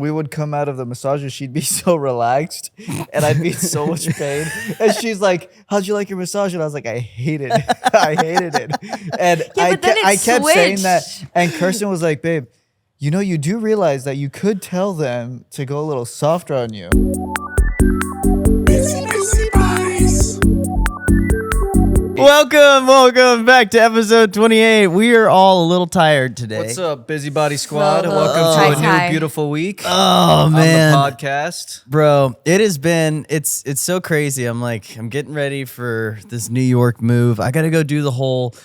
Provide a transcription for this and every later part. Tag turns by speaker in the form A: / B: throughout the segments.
A: we would come out of the massager, she'd be so relaxed and I'd be in so much pain. And she's like, how'd you like your massage? And I was like, I hated it. I hated it. And I kept saying that. And Kirsten was like, babe, you know, you do realize that you could tell them to go a little softer on you.
B: Welcome back to episode 28. We are all a little tired today.
A: What's up, Busybody Squad? Welcome to a new beautiful week.
B: Oh man,
A: on the podcast,
B: bro. It has been. It's so crazy. I'm getting ready for this New York move. I got to go do the whole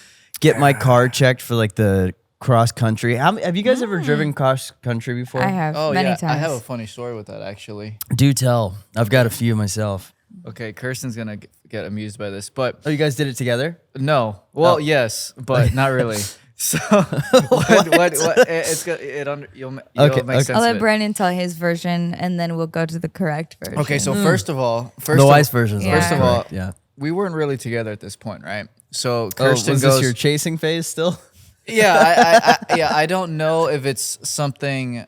B: get my car checked for like the cross country. Have you guys ever driven cross country before?
C: I have. Many times.
A: I have a funny story with that actually.
B: Do tell. I've got a few myself.
A: Okay, Kirsten's gonna get amused by this, but
B: you guys did it together?
A: No. Well, yes, but not really. So what it's good. You'll make sense.
C: I'll
A: of
C: let
A: it.
C: Brandon tell his version, and then we'll go to the correct version.
A: Okay, so first of all,
B: the wise version.
A: First of all,
B: yeah,
A: we weren't really together at this point, right? So
B: Kirsten was this your chasing phase still?
A: Yeah, I don't know if it's something.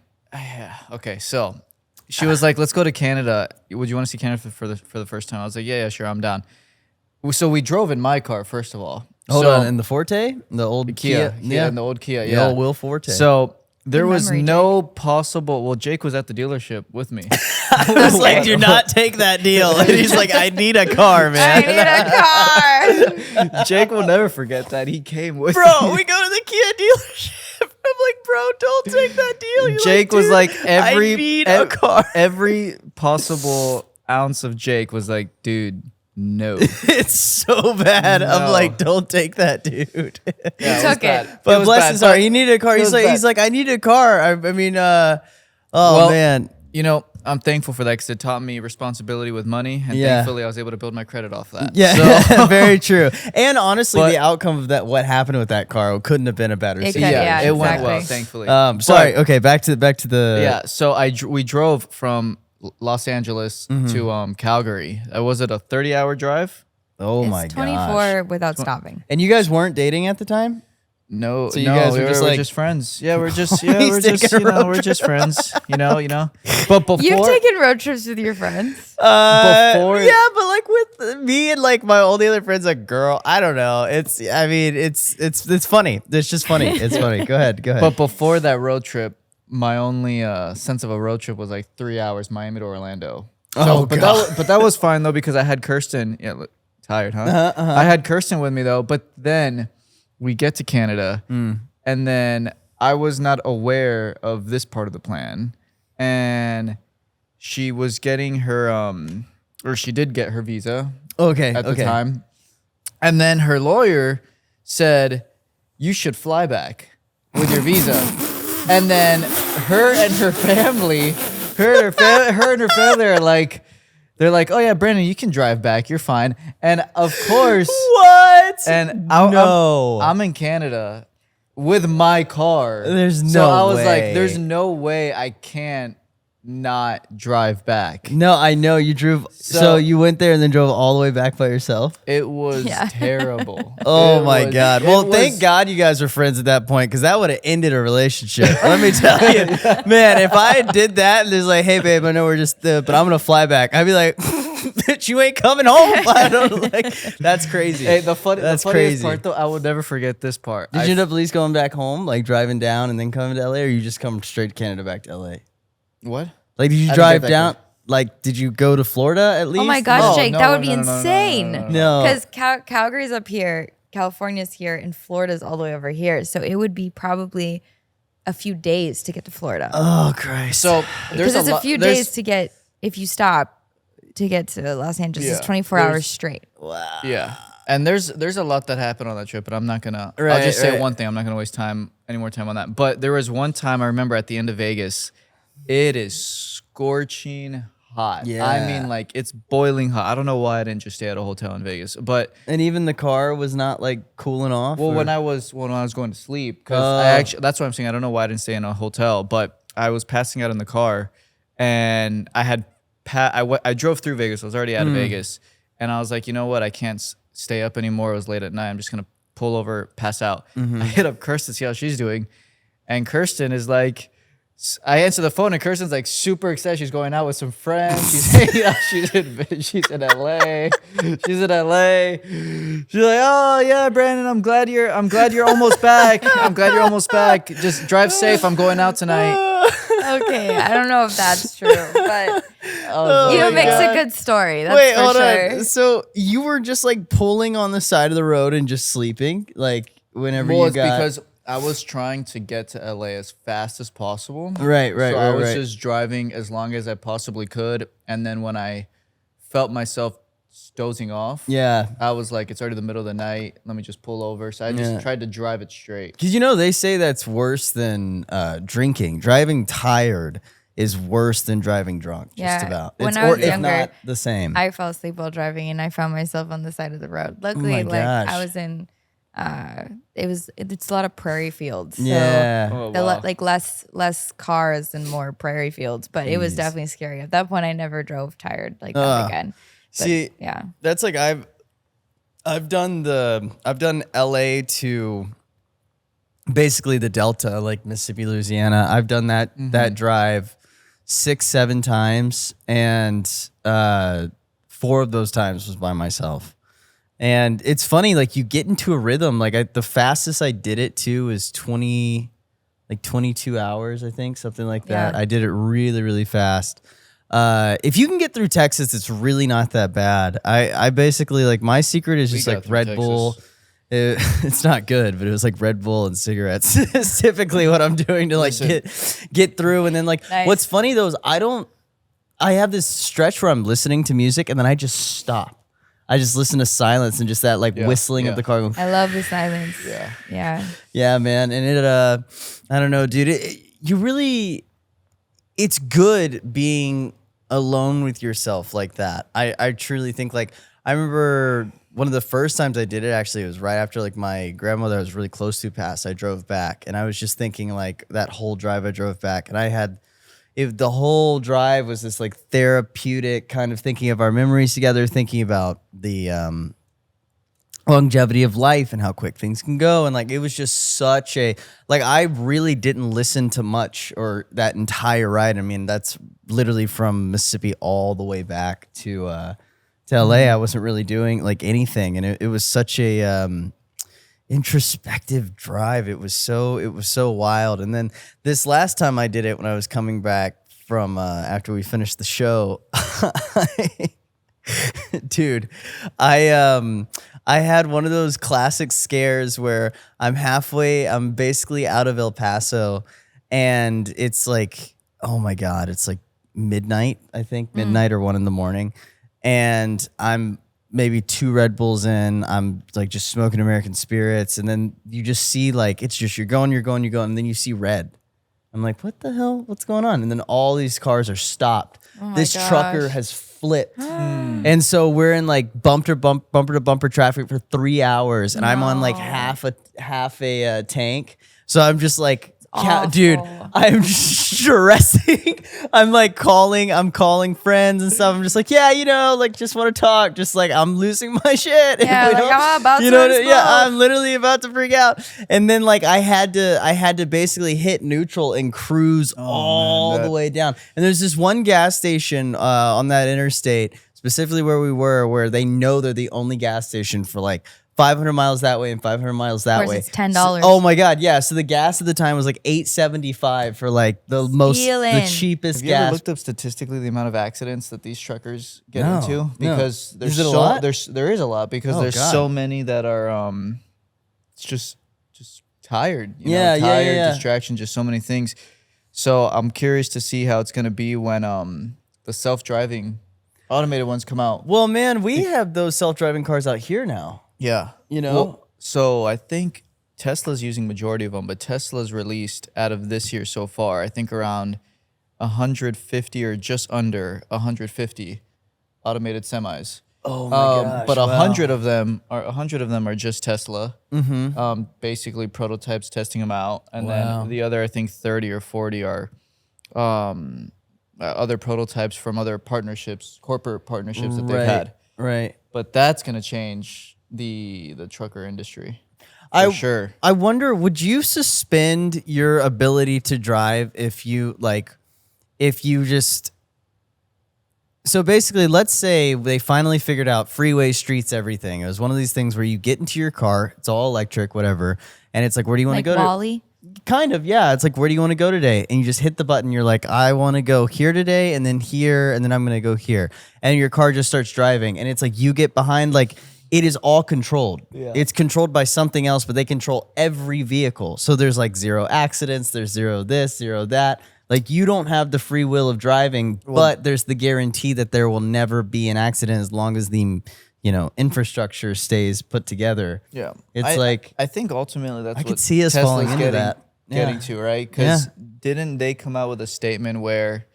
A: Okay, so she was like, "Let's go to Canada. Would you want to see Canada for the first time?" I was like, "Yeah, sure, I'm down." So we drove in my car first of all.
B: Hold on, in the Forte, the old
A: Kia, in the old Kia,
B: the old Will Forte.
A: So there was no possible. Well, Jake was at the dealership with me.
B: I was like, "Do not take that deal." And he's like, "I need a car, man.
C: I need a car."
A: Jake will never forget that he came with me.
B: Bro, we go to the Kia dealership. I'm like, bro, don't take that deal. You're
A: Jake was like,
B: I need a car.
A: Every possible ounce of Jake was like, dude, no.
B: It's so bad.
A: No.
B: I'm like, don't take that, dude.
A: Yeah,
C: He took it.
B: But bless his heart, he needed a car. He's like, I need a car. I mean, man.
A: You know, I'm thankful for that because it taught me responsibility with money, and thankfully I was able to build my credit off that.
B: Yeah, so. Very true. And honestly, the outcome of that, what happened with that car, couldn't have been a better.
C: It
A: went well, thankfully.
B: Sorry. Okay, back to the.
A: Yeah. So we drove from Los Angeles to Calgary. Was it a 30-hour drive?
B: Oh my god.
C: 24 without stopping.
B: And you guys weren't dating at the time?
A: No,
B: so you guys were
A: we're just friends. Yeah, we're just we're just friends. You know. But before
C: You've taken road trips with your friends.
B: Before, yeah, but like with me and like my only other friends, a girl. I don't know. It's funny. It's just funny. It's funny. Go ahead.
A: But before that road trip, my only sense of a road trip was like 3 hours, Miami to Orlando. So, but that was fine though because I had Kirsten. Yeah, look, tired, huh? I had Kirsten with me though. But then we get to Canada, and then I was not aware of this part of the plan, and she was getting her or she did get her visa. At the time, and then her lawyer said you should fly back with your visa, and then her and her family are like. They're like, oh yeah, Brandon, you can drive back. You're fine. And of course,
B: what?
A: And I'm in Canada with my car.
B: There's no way.
A: So I was like, there's no way I can't not drive back.
B: No, I know you drove. So you went there and then drove all the way back by yourself.
A: It was terrible.
B: Oh my God. Well, thank God you guys were friends at that point because that would have ended a relationship. Let me tell you, man, if I did that and there's like, hey babe, I know we're just, but I'm going to fly back. I'd be like, bitch, you ain't coming home. I don't like, that's crazy.
A: Hey, the funniest part though, I will never forget this part.
B: Did you end up at least going back home, like driving down and then coming to LA, or you just come straight to Canada back to LA?
A: What?
B: Like, did you drive down? Like, did you go to Florida at least?
C: Oh my gosh, Jake, that would be insane.
B: No.
C: Because Calgary's up here, California's here, and Florida's all the way over here. So it would be probably a few days to get to Florida.
B: Oh, Christ.
A: So
C: because it's a few days to get, if you stop, to get to Los Angeles. It's 24 hours straight.
B: Wow.
A: Yeah. And there's a lot that happened on that trip, but I'm not gonna. I'll just say one thing. I'm not gonna waste any more time on that. But there was one time I remember at the end of Vegas. It is scorching hot.
B: Yeah.
A: I mean, like it's boiling hot. I don't know why I didn't just stay at a hotel in Vegas, but
B: even the car was not like cooling off.
A: Well, when I was going to sleep, because that's what I'm saying. I don't know why I didn't stay in a hotel, but I was passing out in the car, and I had I drove through Vegas. I was already out of Vegas, and I was like, you know what? I can't stay up anymore. It was late at night. I'm just gonna pull over, pass out. I hit up Kirsten to see how she's doing, and Kirsten is like I answer the phone and Kirsten's like super excited. She's going out with some friends. She's she's in LA. She's in LA. She's like, oh yeah, Brandon, I'm glad you're almost back. I'm glad you're almost back. Just drive safe. I'm going out tonight.
C: Okay, I don't know if that's true, but
B: Oh,
C: makes a good story. That's
B: Wait,
C: for
B: hold
C: sure.
B: on. So you were just like pulling on the side of the road and just sleeping, like whenever
A: Well,
B: you
A: it's
B: got.
A: because I was trying to get to LA as fast as possible.
B: Right.
A: So I was just driving as long as I possibly could, and then when I felt myself dozing off,
B: Yeah.
A: I was like, it's already the middle of the night. Let me just pull over. So I just tried to drive it straight.
B: Because they say that's worse than drinking. Driving tired is worse than driving drunk. Just about.
C: When
B: It's,
C: I was
B: or if
C: younger,
B: not the same.
C: I fell asleep while driving, and I found myself on the side of the road. Luckily,
B: my gosh.
C: I was in. It's a lot of prairie fields. So
B: Yeah.
A: Oh,
C: the
A: wow.
C: like less cars and more prairie fields, but it was
B: Jeez.
C: definitely scary. At that point, I never drove tired like that again. But,
B: See,
C: yeah,
B: that's like I've done LA to basically the Delta, like Mississippi, Louisiana. I've done that drive 6-7 times, and 4 of those times was by myself. And it's funny, like you get into a rhythm. Like the fastest I did it to is 22 hours, I think, something like that.
C: Yeah.
B: I did it really, really fast. If you can get through Texas, it's really not that bad. I basically, like, my secret is just
A: got
B: like
A: through
B: Red
A: Texas.
B: Bull. It's not good, but it was like Red Bull and cigarettes. It's typically what I'm doing to like get through. And then like,
C: Nice.
B: what's funny though is I have this stretch where I'm listening to music and then I just stop. I just listen to silence and just that like whistling of the car. Going,
C: I love the silence. Yeah.
B: yeah, man. And it, I don't know, dude. It's good being alone with yourself like that. I truly think, like, I remember one of the first times I did it, actually, it was right after like my grandmother I was really close to passed. I drove back and I was just thinking, like, that whole drive I drove back, and the whole drive was this like therapeutic kind of thinking of our memories together, thinking about the longevity of life and how quick things can go. And like, it was just such a, like, I really didn't listen to much or that entire ride. I mean, that's literally from Mississippi all the way back to LA. I wasn't really doing like anything. And it was such a introspective drive. It was so wild. And then this last time I did it, when I was coming back from after we finished the show, dude, I had one of those classic scares where I'm basically out of El Paso, and it's like, oh my God, it's like midnight, I think, midnight or 1 a.m. And I'm maybe 2 Red Bulls in, I'm like just smoking American spirits, and then you just see, like, it's just you're going, and then you see red. I'm like, what the hell? What's going on? And then all these cars are stopped. This trucker has flipped. And so we're in like bumper to bumper traffic for 3 hours, and I'm on like half a tank. So I'm just like, dude, I'm stressing. I'm like calling friends and stuff. I'm just like, yeah, like, just want to talk. Just like, I'm losing my shit.
C: Yeah, like, I'm about to explode.
B: Yeah, I'm literally about to freak out. And then like I had to basically hit neutral and cruise all the way down. And there's this one gas station on that interstate, specifically where we were, where they know they're the only gas station for like 500 miles that way and 500 miles that way.
C: It's $10.
B: So, oh my God, yeah. So the gas at the time was like $8.75 for like the cheapest
A: Have you ever
B: gas.
A: looked up statistically the amount of accidents that these truckers get
B: No,
A: into?
B: no.
A: Because there's
B: Is it a lot?
A: there is a lot, because
B: Oh,
A: there's
B: God.
A: so many that are it's just tired.
B: Yeah, yeah.
A: Distraction, just so many things. So I'm curious to see how it's gonna be when the self-driving automated ones come out.
B: Well, man, we have those self-driving cars out here now.
A: Yeah.
B: Well,
A: so I think Tesla's using majority of them, but Tesla's released out of this year so far, I think around 150 or just under 150 automated semis.
B: Oh my gosh.
A: But
B: wow.
A: 100 of them are just Tesla. Basically prototypes, testing them out, and
B: Wow.
A: then the other, I think 30 or 40 are other prototypes from other partnerships, corporate partnerships that they've had.
B: Right.
A: But that's gonna change the trucker industry. For sure.
B: I wonder, would you suspend your ability to drive if you just... So basically, let's say they finally figured out freeway, streets, everything. It was one of these things where you get into your car, it's all electric, whatever, and it's like, where do you want to go
C: Wall-E?
B: Kind of, yeah. It's like, where do you want to go today? And you just hit the button. You're like, I want to go here today, and then here, and then I'm going to go here. And your car just starts driving, and it's like you get behind, like, it is all controlled. Yeah. It's controlled by something else, but they control every vehicle. So there's like 0 accidents, there's 0 this, 0 that. Like, you don't have the free will of driving, but there's the guarantee that there will never be an accident as long as the, infrastructure stays put together.
A: Yeah.
B: It's
A: I think ultimately that's
B: I
A: what
B: could see us
A: Tesla's
B: falling into that.
A: getting to, right? Because didn't they come out with a statement where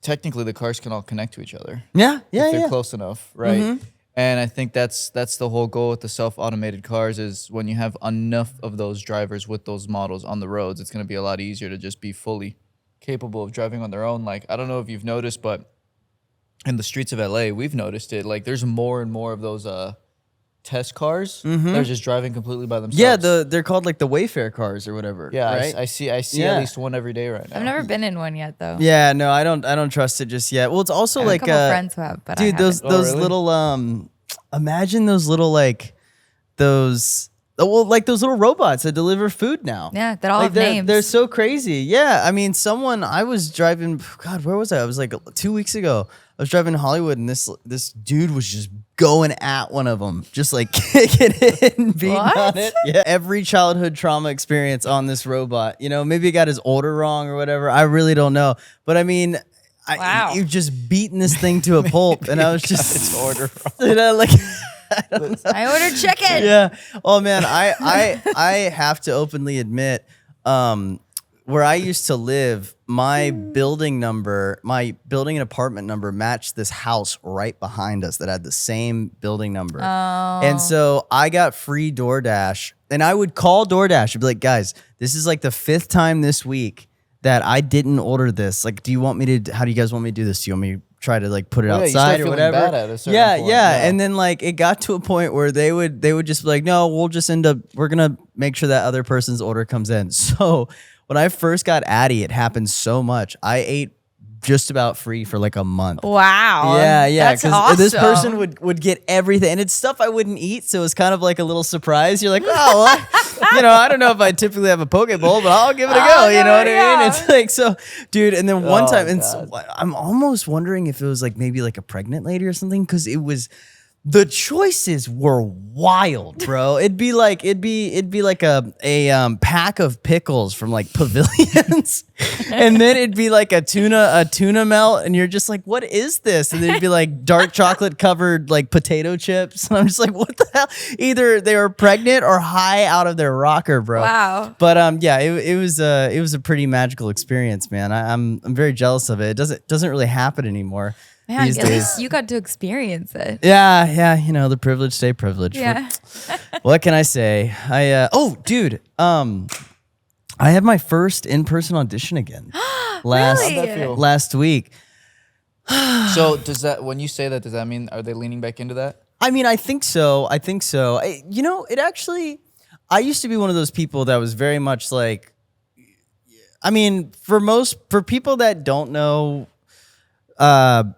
A: technically the cars can all connect to each other?
B: If
A: they're close enough, right? Mm-hmm. And I think that's the whole goal with the self-automated cars is when you have enough of those drivers with those models on the roads, it's going to be a lot easier to just be fully capable of driving on their own. Like, I don't know if you've noticed, but in the streets of LA, we've noticed it. Like, there's more and more of those test cars that are just driving completely by themselves.
B: Yeah, they're called like the Wayfair cars or whatever.
A: Yeah,
B: right?
A: I see at least one every day right now.
C: I've never been in one yet, though.
B: Yeah, no, I don't trust it just yet. Well, it's also like
C: a couple friends who have, but
B: dude, those
A: really?
B: little imagine those little like those little robots that deliver food now.
C: Yeah, that all have names.
B: They're so crazy. Yeah, I mean, I was driving. God, where was I? I was like 2 weeks ago. I was driving to Hollywood, and this dude was just going at one of them, just like kicking it and beating on it. Yeah, every childhood trauma experience on this robot. Maybe he got his order wrong or whatever. I really don't know, but I mean, you've just beaten this thing to a pulp, and I was just
A: his order wrong.
C: I ordered chicken.
B: Yeah. Oh man, I have to openly admit, where I used to live, my building and apartment number matched this house right behind us that had the same building number.
C: Oh.
B: And so I got free DoorDash, and I would call DoorDash and be like, guys, this is like the 5th time this week that I didn't order this. Like, how do you guys want me to do this? Do you want me to try to like put it outside or whatever?
A: Bad at a certain point.
B: Yeah. And then like it got to a point where they would just be like, no, we're gonna make sure that other person's order comes in. So when I first got Addie, it happened so much. I ate just about free for like a month.
C: Wow.
B: Yeah.
C: That's awesome.
B: This person would get everything, and it's stuff I wouldn't eat, so it's kind of like a little surprise. You're like, oh, well, I don't know if I typically have a poke bowl, but I'll give it a go. You know what I mean? It's like, so, dude. And then one time, and so, I'm almost wondering if it was like maybe like a pregnant lady or something, because it was. The choices were wild, bro. It'd be like a pack of pickles from like Pavilions, and then it'd be like a tuna melt, and you're just like, what is this? And then it'd be like dark chocolate covered like potato chips, and I'm just like, what the hell? Either they were pregnant or high out of their rocker, bro.
C: Wow.
B: But it was a pretty magical experience, man. I'm very jealous of it. It doesn't really happen anymore.
C: Man, at least you got to experience it.
B: Yeah, the privileged stay privileged.
C: Yeah.
B: What can I say? Dude, I had my first in-person audition again last week.
A: So when you say that, does that mean, are they leaning back into that?
B: I mean, I think so. It actually, I used to be one of those people that was very much like, I mean, for people that don't know,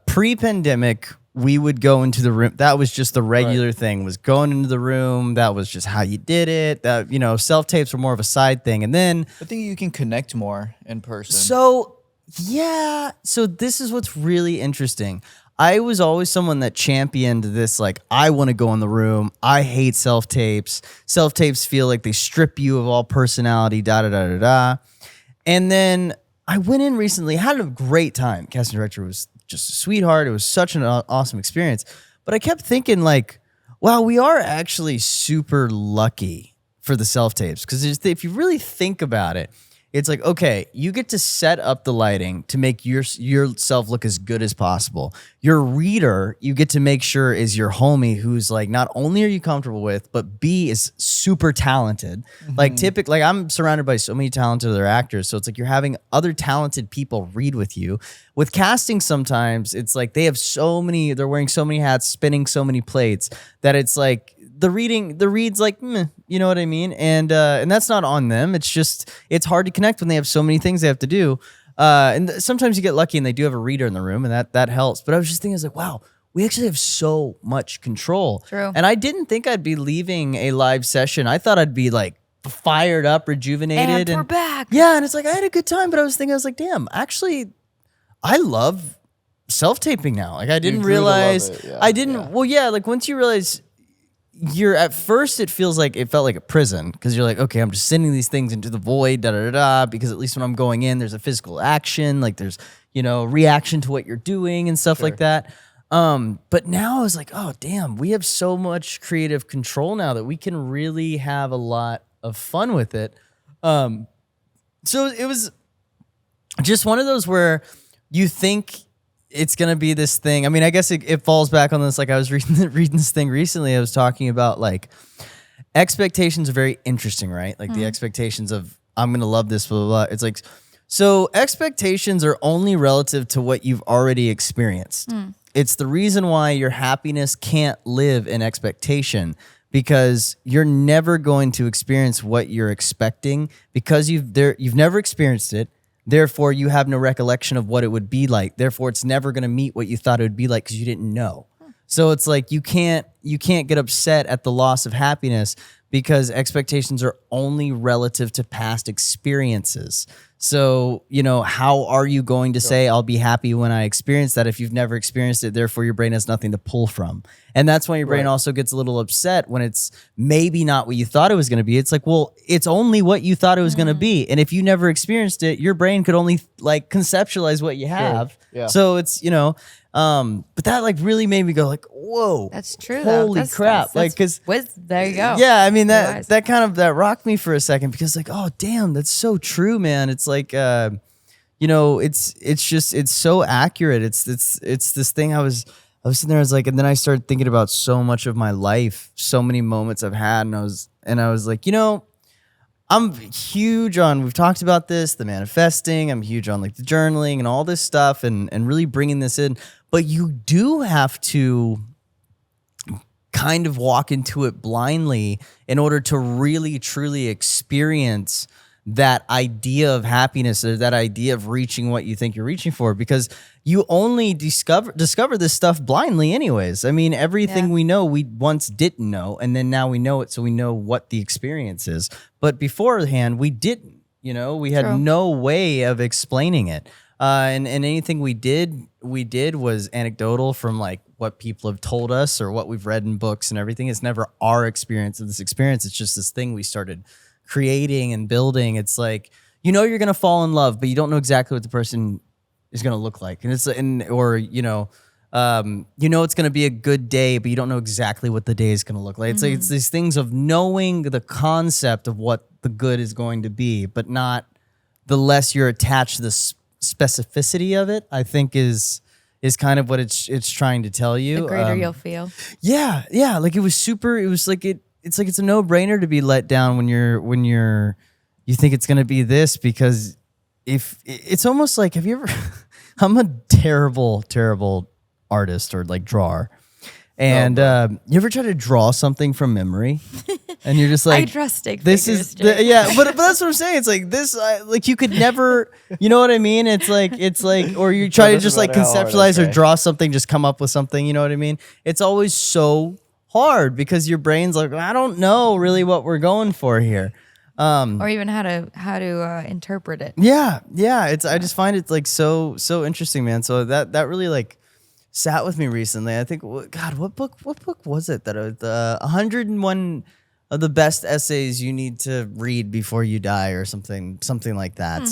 B: pre-pandemic, we would go into the room. That was just the regular thing, was going into the room. That was just how you did it. That, self-tapes were more of a side thing. And then
A: I think you can connect more in person.
B: So this is what's really interesting. I was always someone that championed this, like, I want to go in the room. I hate self-tapes. Self-tapes feel like they strip you of all personality, da-da-da-da-da. And then I went in recently, had a great time. Casting director was just a sweetheart. It was such an awesome experience. But I kept thinking, like, wow, we are actually super lucky for the self-tapes. Because if you really think about it, it's like, okay, you get to set up the lighting to make yourself look as good as possible. Your reader, you get to make sure is your homie who's like, not only are you comfortable with, but B, is super talented. Mm-hmm. Like I'm surrounded by so many talented other actors. So it's like you're having other talented people read with you. With casting, sometimes it's like they're wearing so many hats, spinning so many plates that it's like, the read's like, meh, you know what I mean? And that's not on them. It's just, it's hard to connect when they have so many things they have to do. And sometimes you get lucky and they do have a reader in the room, and that helps. But I was just thinking, I was like, wow, we actually have so much control.
C: True.
B: And I didn't think I'd be leaving a live session. I thought I'd be like fired up, rejuvenated.
C: And we're back.
B: Yeah, and it's like, I had a good time, but I was like, damn, actually, I love self-taping now. Like, I didn't realize, well, yeah, like once you realize at first it felt like a prison, because you're like, okay, I'm just sending these things into the void, because at least when I'm going in, there's a physical action, like there's, reaction to what you're doing and stuff like that. But now I was like, oh damn, we have so much creative control now that we can really have a lot of fun with it. So it was just one of those where you think it's going to be this thing. I mean, I guess it falls back on this. Like, I was reading this thing recently. I was talking about, like, expectations are very interesting, right? Like the expectations of, I'm going to love this, blah, blah, blah. It's like, so expectations are only relative to what you've already experienced. It's the reason why your happiness can't live in expectation, because you're never going to experience what you're expecting, because you've never experienced it. Therefore, you have no recollection of what it would be like. Therefore, it's never going to meet what you thought it would be like, because you didn't know. So it's like you can't get upset at the loss of happiness, because expectations are only relative to past experiences. So, how are you going to say I'll be happy when I experience that if you've never experienced it? Therefore, your brain has nothing to pull from. And that's why your brain also gets a little upset when it's maybe not what you thought it was going to be. It's like, well, it's only what you thought it was going to be. And if you never experienced it, your brain could only like conceptualize what you have. Yeah. So it's, but that like really made me go like, whoa, that's
C: true.
B: Holy crap. Like, cause
C: there you go.
B: Yeah. I mean, that kind of, that rocked me for a second, because like, oh damn, that's so true, man. It's like, it's so accurate. It's this thing I was sitting there, I was like, and then I started thinking about so much of my life, so many moments I've had. And I was like, I'm huge on, we've talked about this, the manifesting. I'm huge on like the journaling and all this stuff, and really bringing this in. But you do have to kind of walk into it blindly in order to really, truly experience that idea of happiness, or that idea of reaching what you think you're reaching for, because you only discover this stuff blindly anyways. I mean, everything we know, we once didn't know, and then now we know it, so we know what the experience is. But beforehand, we didn't, we had no way of explaining it. And anything we did was anecdotal from like what people have told us or what we've read in books and everything. It's never our experience of this experience. It's just this thing we started creating and building. It's like, you're going to fall in love, but you don't know exactly what the person is going to look like. And it's, or it's going to be a good day, but you don't know exactly what the day is going to look like. It's like, it's these things of knowing the concept of what the good is going to be, but not the less you're attached to the specificity of it, I think is kind of what it's trying to tell you.
C: The greater you'll feel.
B: Yeah. Yeah. Like it was like, it's like, it's a no brainer to be let down when you think it's going to be this, because if it's almost like, have you ever, I'm a terrible artist or like drawer. And you ever try to draw something from memory, and you're just like,
C: I draw stick
B: this
C: figures,
B: is but that's what I'm saying. It's like this, like you could never, you know what I mean? It's like, or you try to just like conceptualize or draw something, just come up with something. You know what I mean? It's always so hard, because your brain's like, I don't know really what we're going for here.
C: Or even how to interpret it.
B: Yeah. I just find it like so interesting, man. So that really like sat with me recently. I think, God, what book was it that 101 of the best essays you need to read before you die, or something like that.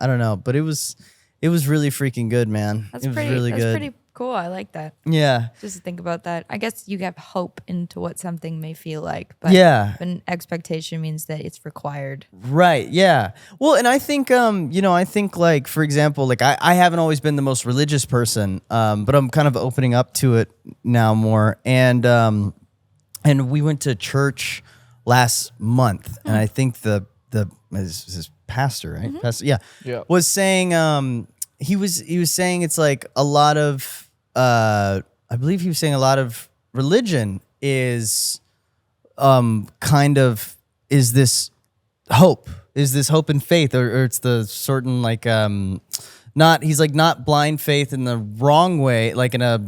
B: I don't know, but it was really freaking good, man. That's
C: pretty cool. I like that.
B: Yeah.
C: Just to think about that. I guess you have hope into what something may feel like, but an expectation means that it's required.
B: Right. Yeah. Well, and I think, I think like, for example, like I haven't always been the most religious person, but I'm kind of opening up to it now more. And we went to church last month, and I think his pastor, right? Pastor, was saying, he was saying it's like a lot of, I believe he was saying a lot of religion is kind of is this hope and faith, or it's the certain like he's like not blind faith in the wrong way, like in a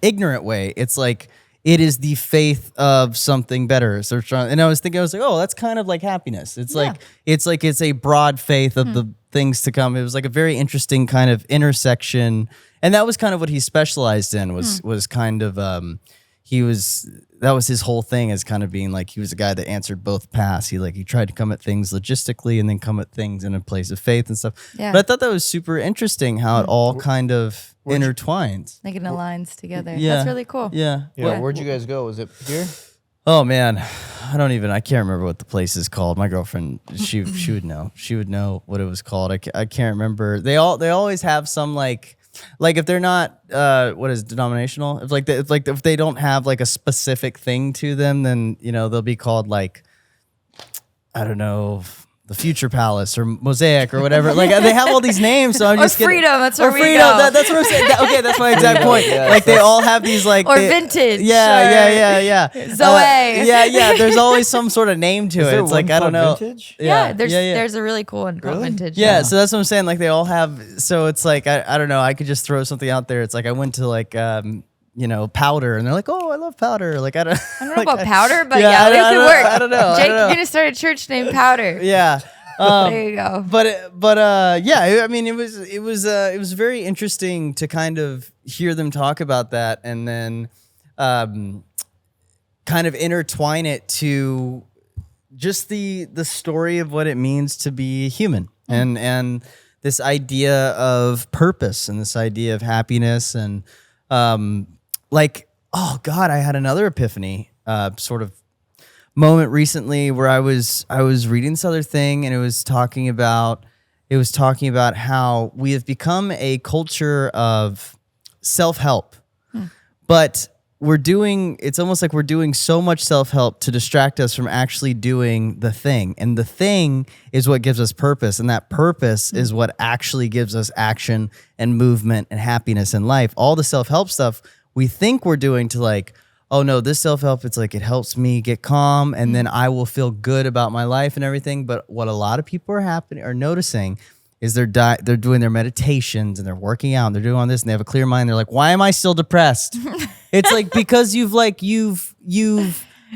B: ignorant way. It's like it is the faith of something better. So and I was like, oh, that's kind of like happiness. It's like it's a broad faith of the things to come. It was like a very interesting kind of intersection, and that was kind of what he specialized in. Was kind of that was his whole thing, as kind of being like he was a guy that answered both paths. He tried to come at things logistically and then come at things in a place of faith and stuff. Yeah. But I thought that was super interesting how it all kind of intertwines.
C: Like it aligns together.
B: Yeah.
C: That's really cool.
B: Yeah.
A: Where'd you guys go? Was it here?
B: Oh man, I can't remember what the place is called. My girlfriend, she would know. She would know what it was called. I can't remember. They always have some like if they're not what is denominational, if they don't have like a specific thing to them, then they'll be called like, I don't know, the Future Palace or Mosaic or whatever. Like they have all these names, so I'm just
C: Freedom. That's where we
B: Freedom.
C: go.
B: That's what I'm saying. Okay, that's my exact point. Like they all have these like
C: Vintage.
B: Yeah.
C: Zoe.
B: Yeah. There's always some sort of name to it. It's like I don't know.
A: Vintage?
C: Yeah. There's a really cool one called Vintage.
B: Yeah, so that's what I'm saying. Like they all have. So it's like I don't know. I could just throw something out there. It's like I went to like powder, and they're like, oh, I love powder. Like I don't
C: know about powder, but yeah, it could work.
B: I don't know.
C: Jake, you're gonna start a church named Powder.
B: Yeah.
C: There you go.
B: But yeah, I mean, it was very interesting to kind of hear them talk about that, and then kind of intertwine it to just the story of what it means to be human, and this idea of purpose and this idea of happiness, and like, oh God, I had another epiphany sort of moment recently where I was reading this other thing, and it was talking about how we have become a culture of self-help, but it's almost like we're doing so much self-help to distract us from actually doing the thing. And the thing is what gives us purpose. And that purpose is what actually gives us action and movement and happiness in life. All the self-help stuff we think we're doing to like, oh no, this self-help, it's like it helps me get calm and then I will feel good about my life and everything. But what a lot of people are noticing is they're doing their meditations and they're working out and they're doing all this and they have a clear mind. They're like, why am I still depressed? It's like because you've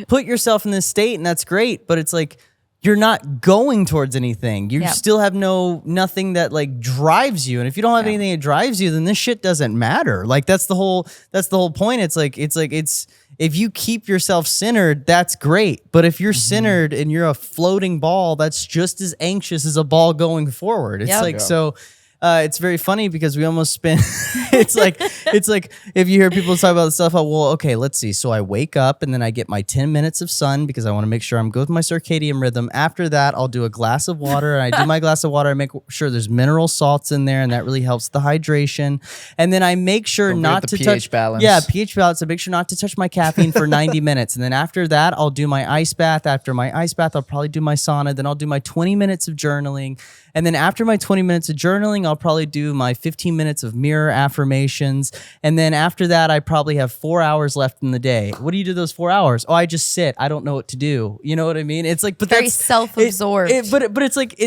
B: put yourself in this state, and that's great, but it's like you're not going towards anything. You still have nothing that like drives you. And if you don't have anything that drives you, then this shit doesn't matter. Like that's the whole point. It's if you keep yourself centered, that's great. But if you're centered and you're a floating ball, that's just as anxious as a ball going forward. It's so it's very funny because we almost spend it's like if you hear people talk about the stuff, well, okay, let's see. So I wake up and then I get my 10 minutes of sun because I want to make sure I'm good with my circadian rhythm. After that, I'll do a glass of water, and I do my glass of water. I make sure there's mineral salts in there, and that really helps the hydration. And then I make sure not to touch
A: balance.
B: Yeah, pH balance. I make sure not to touch my caffeine for 90 minutes. And then after that, I'll do my ice bath. After my ice bath, I'll probably do my sauna. Then I'll do my 20 minutes of journaling. And then after my 20 minutes of journaling, I'll probably do my 15 minutes of mirror affirmations. And then after that, I probably have 4 hours left in the day. What do you do those 4 hours? Oh, I just sit. I don't know what to do. You know what I mean? It's like, but
C: very
B: that's
C: self-absorbed.
B: But it's like,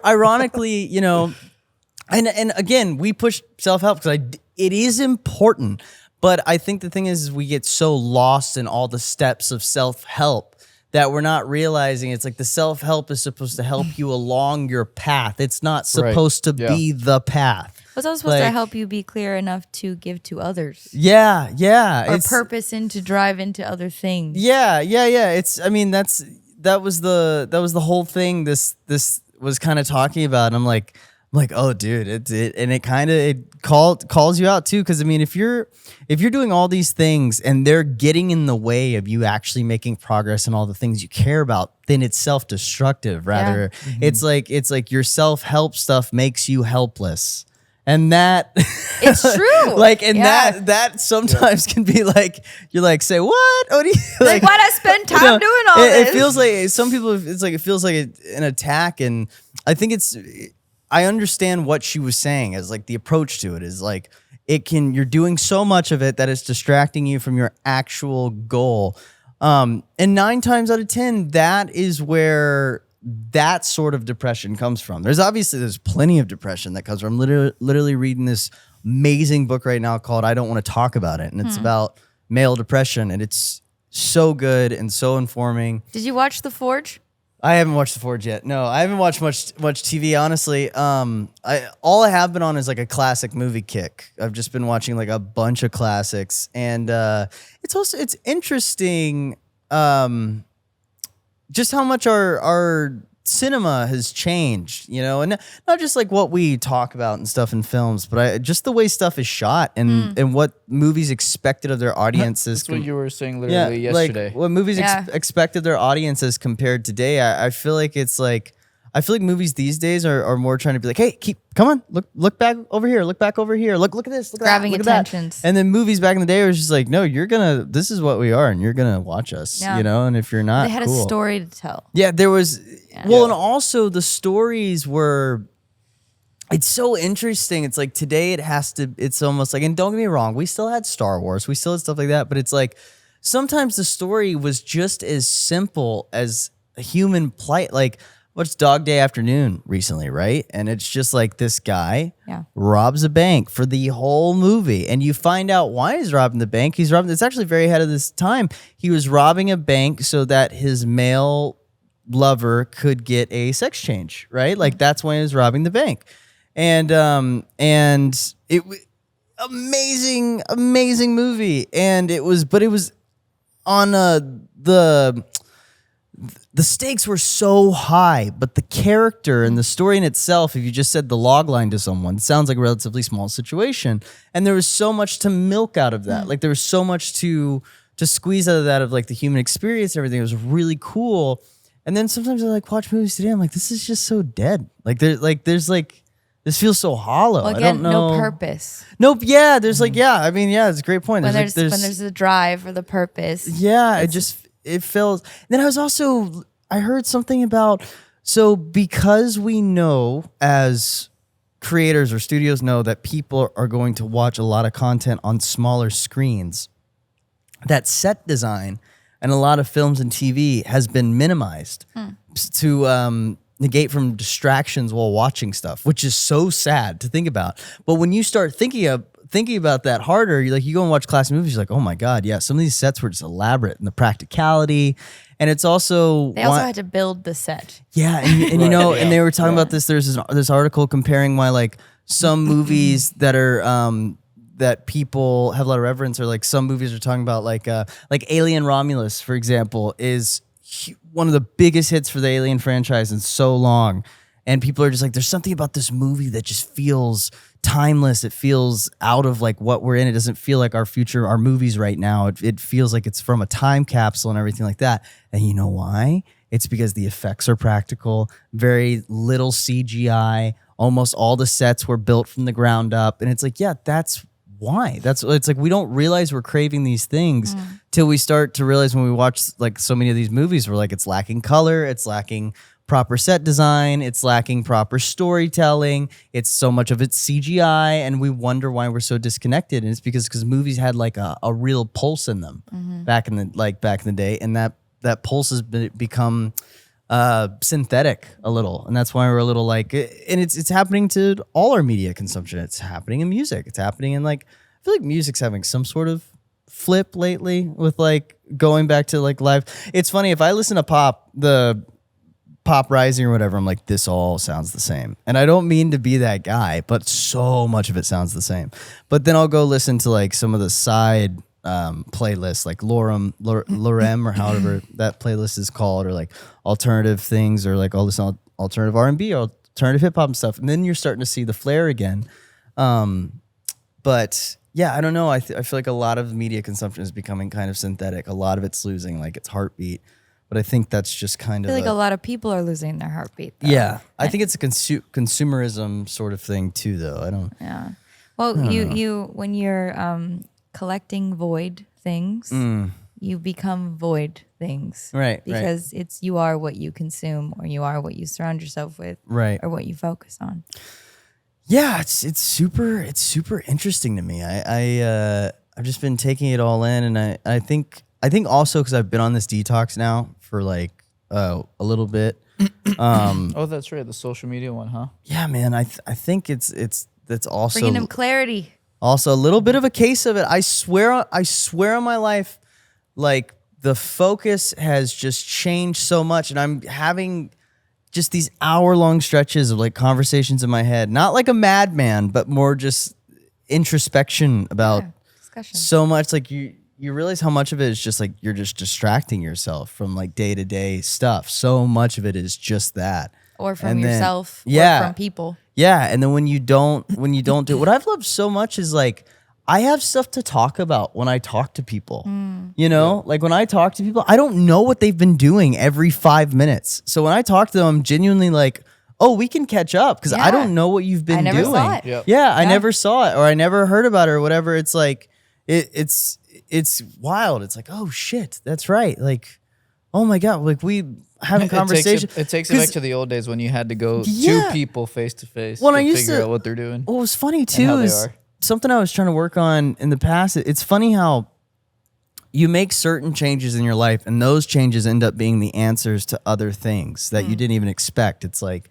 B: ironically, and again, we push self-help because it is important. But I think the thing is we get so lost in all the steps of self-help that we're not realizing it's like the self-help is supposed to help you along your path. It's not supposed to be the path.
C: It's also supposed to help you be clear enough to give to others.
B: Yeah.
C: Or purpose to drive into other things.
B: Yeah. That was the whole thing this was kind of talking about. And I'm like, oh, dude, it calls you out too. Because I mean, if you're doing all these things and they're getting in the way of you actually making progress in all the things you care about, then it's self-destructive. Rather, it's like your self-help stuff makes you helpless, and that
C: it's true.
B: That sometimes can be like you're like, say what? What do you
C: like? Why'd I spend time doing all this?
B: It feels like some people. It feels like an attack, and I think I understand what she was saying as like the approach to it is like you're doing so much of it that it's distracting you from your actual goal. And 9 times out of 10, that is where that sort of depression comes from. There's plenty of depression that comes from. I'm literally reading this amazing book right now called I Don't Want to Talk About It. And it's about male depression. And it's so good and so informing.
C: Did you watch The Forge?
B: I haven't watched The Forge yet. No, I haven't watched much TV, honestly. All I have been on is like a classic movie kick. I've just been watching like a bunch of classics. And it's interesting just how much our cinema has changed, you know, and not just like what we talk about and stuff in films, but just the way stuff is shot and what movies expected of their audiences.
A: That's what you were saying literally yesterday.
B: Like what movies expected their audiences compared today. I feel like it's like, I feel like movies these days are more trying to be like, hey, come on, look back over here, look back over here, look at this, look at
C: Grabbing
B: that, look at
C: attentions.
B: that. And then movies back in the day was just like, no, this is what we are, and you're gonna watch us, you know. And if you're not,
C: they had a story to tell.
B: Yeah, there was. Yeah. Well, and also the stories were. It's so interesting. It's like today it's almost like, and don't get me wrong, we still had Star Wars, we still had stuff like that, but it's like sometimes the story was just as simple as a human plight, like. What's Dog Day Afternoon recently, right? And it's just like this guy robs a bank for the whole movie. And you find out why he's robbing the bank. It's actually very ahead of this time. He was robbing a bank so that his male lover could get a sex change, right? Like that's why he was robbing the bank. And it amazing movie. And it was on the stakes were so high, but the character and the story in itself, if you just said the log line to someone, it sounds like a relatively small situation. And there was so much to milk out of that. Like there was so much to squeeze out of that, of like the human experience and everything. It was really cool. And then sometimes I like watch movies today. I'm like, this is just so dead. This feels so hollow.
C: Well, again,
B: I don't know.
C: no purpose.
B: Nope. Yeah. There's like, yeah. I mean, yeah, it's a great point.
C: When there's a drive or the purpose.
B: Yeah. It feels. Then I heard something about, so because we know as creators or studios know that people are going to watch a lot of content on smaller screens, that set design and a lot of films and TV has been minimized to negate from distractions while watching stuff, which is so sad to think about. But when you start thinking about that harder, you go and watch classic movies, you're like, oh my God, yeah, some of these sets were just elaborate and the practicality. And it's also
C: they also had to build the set.
B: Yeah, and you know, and they were talking about this. There's this article comparing why like some movies that are that people have a lot of reverence, or like some movies are talking about like Alien Romulus, for example, is one of the biggest hits for the Alien franchise in so long. And people are just like, there's something about this movie that just feels timeless. It feels out of like what we're in. It doesn't feel like our future, our movies right now. It feels like it's from a time capsule and everything like that. And you know why? It's because the effects are practical, very little CGI. Almost all the sets were built from the ground up. And it's like, yeah, that's why. It's like we don't realize we're craving these things till we start to realize when we watch like so many of these movies, we're like, it's lacking color, it's lacking proper set design, it's lacking proper storytelling, it's so much of it's CGI, and we wonder why we're so disconnected. And it's because movies had like a real pulse in them back in the day, and that pulse has become synthetic a little, and that's why we're a little like, and it's happening to all our media consumption. It's happening in music. It's happening in like, I feel like music's having some sort of flip lately with like going back to like live. It's funny, if I listen to the Pop Rising or whatever, I'm like, this all sounds the same. And I don't mean to be that guy, but so much of it sounds the same. But then I'll go listen to like some of the side playlists, like Lorem or however that playlist is called, or like alternative things, or like all this alternative R&B or alternative hip hop and stuff. And then you're starting to see the flare again. But yeah, I don't know. I feel like a lot of media consumption is becoming kind of synthetic. A lot of it's losing like its heartbeat. But I think that's just kind of
C: I feel like a lot of people are losing their heartbeat, though.
B: Yeah. I think it's a consumerism sort of thing too, though.
C: Yeah. Well, you when you're collecting void things, you become void things.
B: Right.
C: Because you are what you consume, or you are what you surround yourself with,
B: right,
C: or what you focus on.
B: Yeah, it's super interesting to me. I've just been taking it all in, and I think I think also because I've been on this detox now for like a little bit.
A: Oh, that's right. The social media one, huh?
B: Yeah, man. I think that's also
C: Bringing him clarity.
B: also a little bit of a case of it. I swear on my life, like the focus has just changed so much, and I'm having just these hour-long stretches of like conversations in my head, not like a madman, but more just introspection about
C: Discussion.
B: so much. Like you realize how much of it is just like you're just distracting yourself from like day-to-day stuff. So much of it is just that.
C: Or from
B: And then-
C: yourself.
B: yeah.
C: Or from people.
B: Yeah, and then when you don't do it, what I've loved so much is like I have stuff to talk about when I talk to people. You know, like when I talk to people, I don't know what they've been doing every 5 minutes. So when I talk to them, I'm genuinely like, oh, we can catch up because I don't know what you've been
C: I never
B: doing.
C: saw it.
A: Yep.
B: Yeah, I never saw it or I never heard about it or whatever. It's like it's wild. It's like, oh shit, that's right. Like, oh my God, like we having conversation.
A: It takes it back to the old days when you had to go
B: Yeah.
A: to people face to face
B: Well,
A: to
B: I used
A: figure
B: to-
A: out what they're doing.
B: What was funny
A: how
B: too
A: they
B: is
A: are.
B: something I was trying to work on in the past. It's funny how you make certain changes in your life and those changes end up being the answers to other things that you didn't even expect. It's like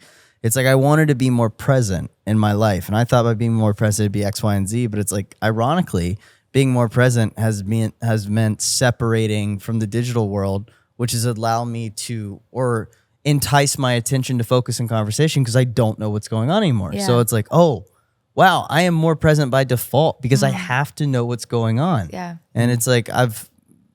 B: I wanted to be more present in my life, and I thought by being more present it'd be X, Y, and Z, but it's like ironically being more present has meant separating from the digital world, which has allowed me to entice my attention to focus in conversation because I don't know what's going on anymore.
C: Yeah.
B: So it's like, oh, wow, I am more present by default because I have to know what's going on.
C: Yeah.
B: And it's like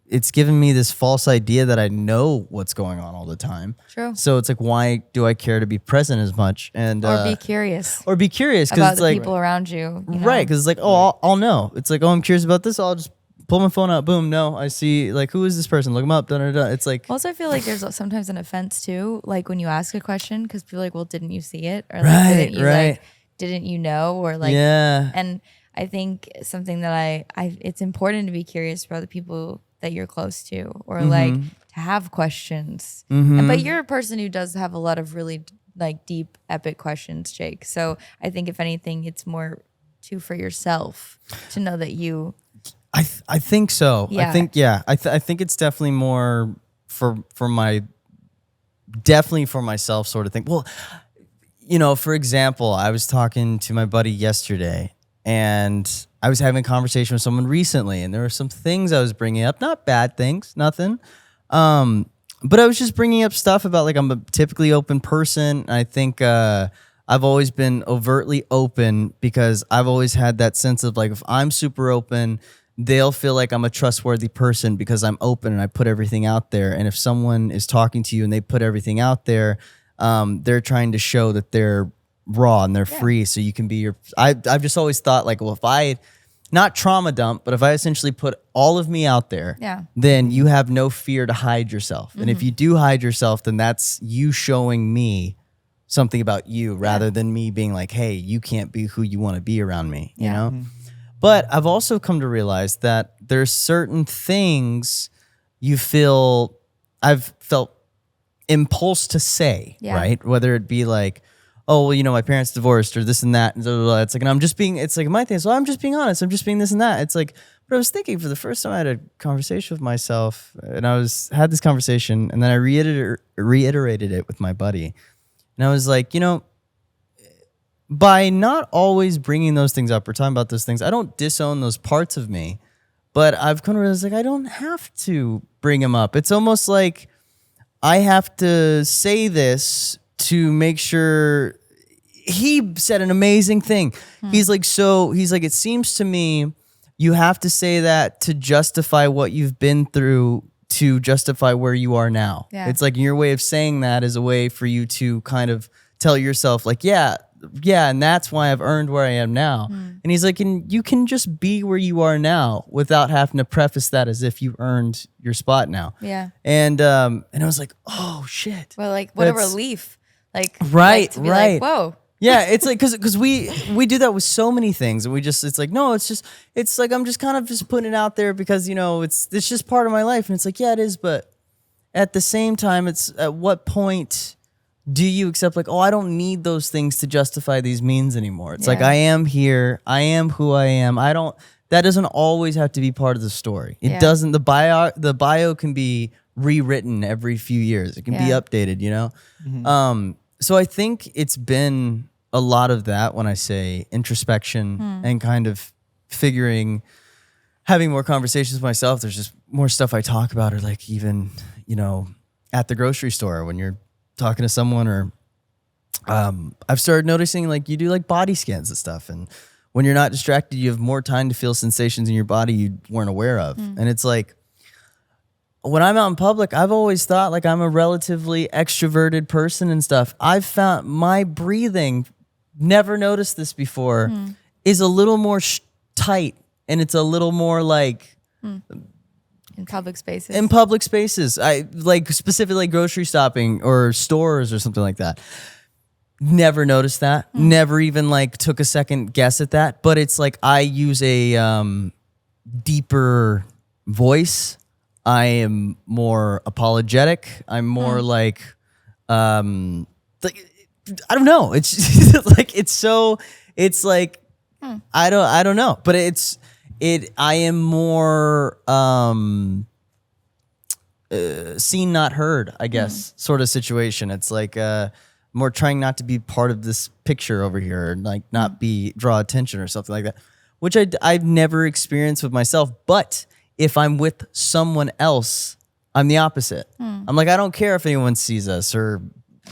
B: it's given me this false idea that I know what's going on all the time.
C: True.
B: So it's like, why do I care to be present as much? And
C: Or be curious
B: or be curious
C: about
B: because it's
C: the
B: like
C: people around you. You know?
B: right, because it's like, oh, I'll know. It's like, oh, I'm curious about this. I'll just pull my phone out. Boom, no, I see. Like, who is this person? Look them up. Da da da. It's like,
C: Also, I feel like there's sometimes an offense too, like when you ask a question, because people are like, well, didn't you see it? Or like,
B: Right,
C: didn't you
B: right.
C: like, didn't you know? Or like,
B: yeah,
C: and I think something that I it's important to be curious about the people that you're close to, or like to have questions. But you're a person who does have a lot of really like deep, epic questions, Jake. So I think if anything, it's more too for yourself to know that you.
B: I think so.
C: Yeah.
B: I think it's definitely more for myself sort of thing. Well, you know, for example, I was talking to my buddy yesterday and I was having a conversation with someone recently and there were some things I was bringing up, not bad things, nothing. But I was just bringing up stuff about like I'm a typically open person. And I think I've always been overtly open because I've always had that sense of like if I'm super open, they'll feel like I'm a trustworthy person because I'm open and I put everything out there. And if someone is talking to you and they put everything out there, they're trying to show that they're raw and they're free. So you can be I've just always thought like, well, if I not trauma dump, but if I essentially put all of me out there, then you have no fear to hide yourself. And if you do hide yourself, then that's you showing me something about you rather than me being like, hey, you can't be who you want to be around me, you know? But I've also come to realize that there's certain things I've felt impulse to say, right? Whether it be like, oh, well, you know, my parents divorced or this and that. And blah, blah, blah. It's like, and I'm just being, it's like my thing. So I'm just being honest. I'm just being this and that. It's like, but I was thinking for the first time I had a conversation with myself and had this conversation and then I reiterated it with my buddy. And I was like, you know, by not always bringing those things up or talking about those things, I don't disown those parts of me, but I've come to realize like I don't have to bring them up. It's almost like I have to say this to make sure. He said an amazing thing. He's like, it seems to me you have to say that to justify what you've been through, to justify where you are now.
C: Yeah.
B: It's like your way of saying that is a way for you to kind of tell yourself like, yeah, and that's why I've earned where I am now. And he's like, and you can just be where you are now without having to preface that as if you earned your spot now.
C: Yeah.
B: And I was like, oh shit.
C: Well, like what a
B: That's-
C: relief. Like
B: Right,
C: to be
B: right.
C: like, whoa.
B: Yeah, it's like because we do that with so many things, and it's like no, it's like I'm just kind of just putting it out there because you know it's just part of my life, and it's like yeah, it is, but at the same time, it's at what point do you accept like oh, I don't need those things to justify these means anymore? It's like I am here, I am who I am. I don't that doesn't always have to be part of the story. It doesn't. The bio can be rewritten every few years. It can be updated, you know? So I think it's been a lot of that when I say introspection and kind of having more conversations with myself. There's just more stuff I talk about, or like even, you know, at the grocery store when you're talking to someone, or I've started noticing like you do like body scans and stuff. And when you're not distracted, you have more time to feel sensations in your body you weren't aware of. And it's like, when I'm out in public, I've always thought like I'm a relatively extroverted person and stuff. I've found my breathing, never noticed this before, is a little more tight, and it's a little more like
C: in public spaces.
B: In public spaces, I like specifically like grocery shopping or stores or something like that. Never noticed that. Never even like took a second guess at that. But it's like I use a deeper voice. I am more apologetic. I'm more like I don't know. It's like it's like I don't know. But I am more seen, not heard, I guess, sort of situation. It's like more trying not to be part of this picture over here, and like not draw attention or something like that, which I've never experienced with myself. But if I'm with someone else, I'm the opposite. I'm like, I don't care if anyone sees us or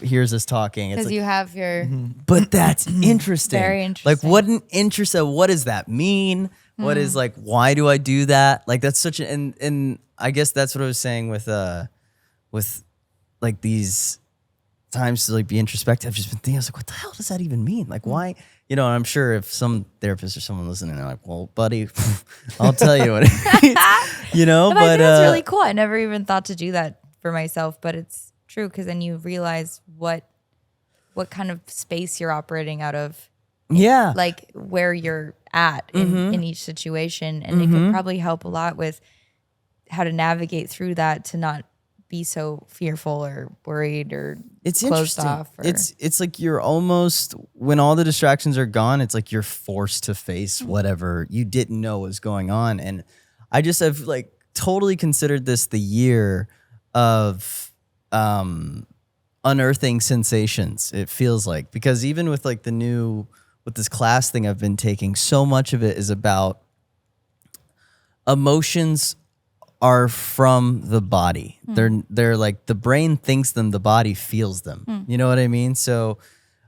B: hears us talking.
C: Because
B: like,
C: you have your...
B: But that's interesting.
C: Very interesting.
B: Like, what does that mean? What is like, why do I do that? Like, that's such an... And I guess that's what I was saying with like these times to like be introspective. I've just been thinking, I was like, what the hell does that even mean? Like, why... You know, and I'm sure if some therapist or someone listening, they're like, well, buddy, I'll tell you what it means. You know,
C: but I think that's really cool. I never even thought to do that for myself, but it's true, because then you realize what kind of space you're operating out of.
B: Yeah.
C: Like where you're at in each situation. And it could probably help a lot with how to navigate through that, to not be so fearful or worried or closed off.
B: It's like you're almost, when all the distractions are gone, it's like you're forced to face whatever you didn't know was going on. And I just have like totally considered this the year of unearthing sensations, it feels like, because even with like with this class thing I've been taking, so much of it is about emotions are from the body. They're like, the brain thinks them, the body feels them. You know what I mean? So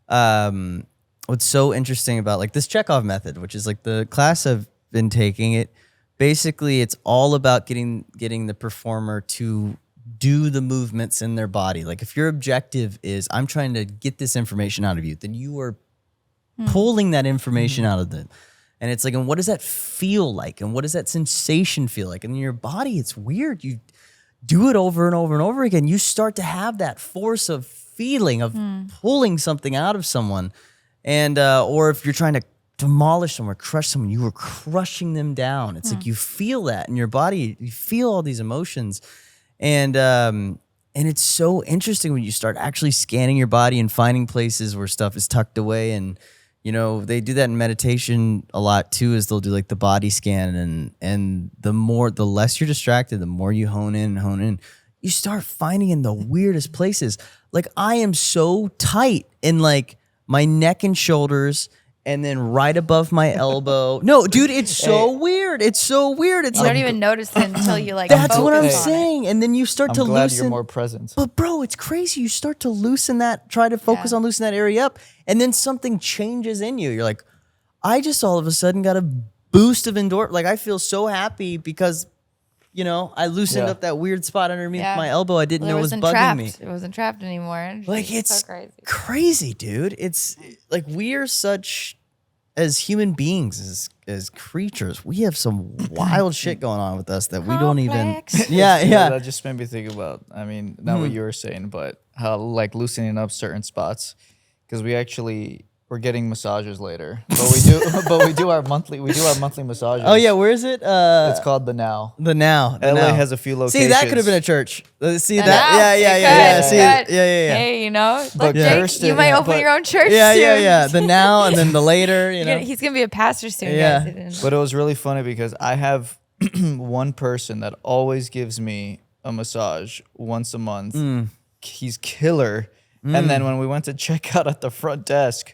B: what's so interesting about like this Chekhov method, which is like the class I've been taking, it basically, it's all about getting the performer to do the movements in their body. Like if your objective is, I'm trying to get this information out of you, then you are pulling that information out of them. And it's like, and what does that feel like? And what does that sensation feel like? And in your body, it's weird. You do it over and over and over again. You start to have that force of feeling of pulling something out of someone. And, or if you're trying to demolish someone, crush someone, you are crushing them down. It's like you feel that in your body. You feel all these emotions. And it's so interesting when you start actually scanning your body and finding places where stuff is tucked away. And you know, they do that in meditation a lot too, is they'll do like the body scan, and the less you're distracted, the more you hone in, you start finding in the weirdest places. Like I am so tight in like my neck and shoulders, and then right above my elbow. No, dude, it's so weird. It's so weird. It's
C: you don't even notice it until you like.
B: That's what I'm
C: focus on
B: saying.
C: it.
B: And then you start to
A: I'm glad
B: loosen.
A: you're more present.
B: But bro, it's crazy. You start to loosen that, try to focus on loosening that area up, and then something changes in you. You're like, I just all of a sudden got a boost of endorphin. Like I feel so happy because, you know, I loosened up that weird spot underneath my elbow. I didn't know was bugging
C: trapped.
B: me.
C: It wasn't trapped anymore.
B: Like it's
C: so
B: crazy, dude. It's like we are such, as human beings, as creatures, we have some wild shit going on with us that we don't even. Yeah.
A: That just made me think about, I mean, not what you were saying, but how like loosening up certain spots, because we're we're getting massages later, but we do our monthly massages.
B: Oh yeah, where is it?
A: It's called the Now.
B: The Now.
A: LA has a few locations.
B: See, that could have been a church. See
C: The
B: that?
C: Now.
B: Yeah.
C: It
B: See,
C: could.
B: yeah.
C: Hey, you know,
A: But
C: like Jake,
A: Kirsten-
C: you might
A: yeah,
C: open
A: but-
C: your own church soon.
B: Yeah. The Now and then the later. You know.
C: He's gonna be a pastor soon.
B: Yeah.
C: Guys. I didn't know.
A: But it was really funny because I have one person that always gives me a massage once a month. He's killer. And then when we went to check out at the front desk,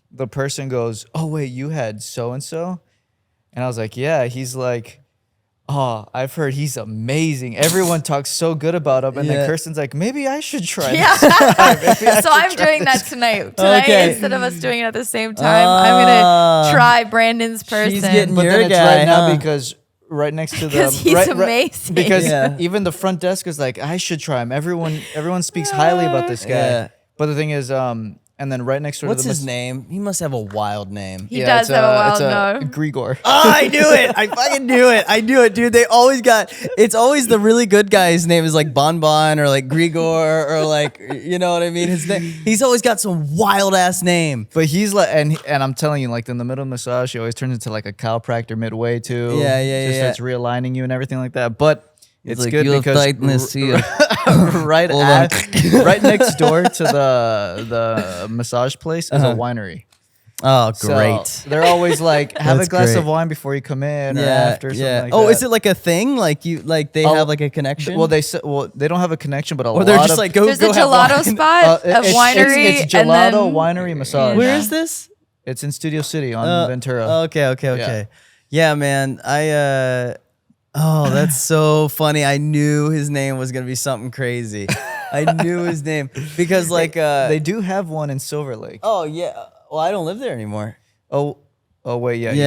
A: the person goes, "Oh wait, you had so and so," and I was like, "Yeah." He's like, "Oh, I've heard he's amazing. Everyone talks so good about him." And then Kirsten's like, "Maybe I should try this."
C: So I'm doing that tonight.
B: Okay.
C: Instead of us doing it at the same time, I'm gonna try Brandon's person.
B: She's getting
A: But
B: You're
A: then
B: a
A: it's
B: guy,
A: right now
B: huh?
A: because right next to the
C: Because he's amazing.
A: because
B: Yeah.
A: even the front desk is like, I should try him. Everyone speaks highly about this guy.
B: Yeah.
A: But the thing is, and then right next door
B: What's
A: to the
B: his name? He must have a wild name.
C: He does have a wild name.
A: Grigor.
B: Oh, I knew it. I fucking knew it. I knew it, dude. It's always the really good guy's name is like Bon or like Grigor or like, you know what I mean? His name, he's always got some wild ass name.
A: But he's like, and I'm telling you, like in the middle of massage, he always turns into like a chiropractor midway too.
B: Yeah.
A: Starts realigning you and everything like that. But it's
B: like,
A: good
B: "You have
A: because
B: tightness here."
A: right
B: Hold
A: right next door to the massage place is a winery.
B: Oh,
A: So
B: great.
A: they're always like, have
B: That's
A: a glass
B: great.
A: of wine before you come in or after. Something like
B: Oh,
A: that.
B: is it like a thing? Like they
A: Oh,
B: have like a connection?
A: Well, they don't have a connection, but a
B: or
A: lot
B: they're just
A: of
B: like go
C: There's
B: go
C: a
B: have
C: gelato
B: wine.
C: spot, a
A: it's-
C: winery,
A: It's
C: and
A: gelato
C: then
A: winery massage.
B: Where is this?
A: It's in Studio City on Ventura.
B: Okay. Yeah, man. Oh, that's so funny. I knew his name was gonna be something crazy. I knew his name because like
A: They do have one in Silver Lake.
B: Oh yeah. Well, I don't live there anymore.
A: Oh wait, yeah, you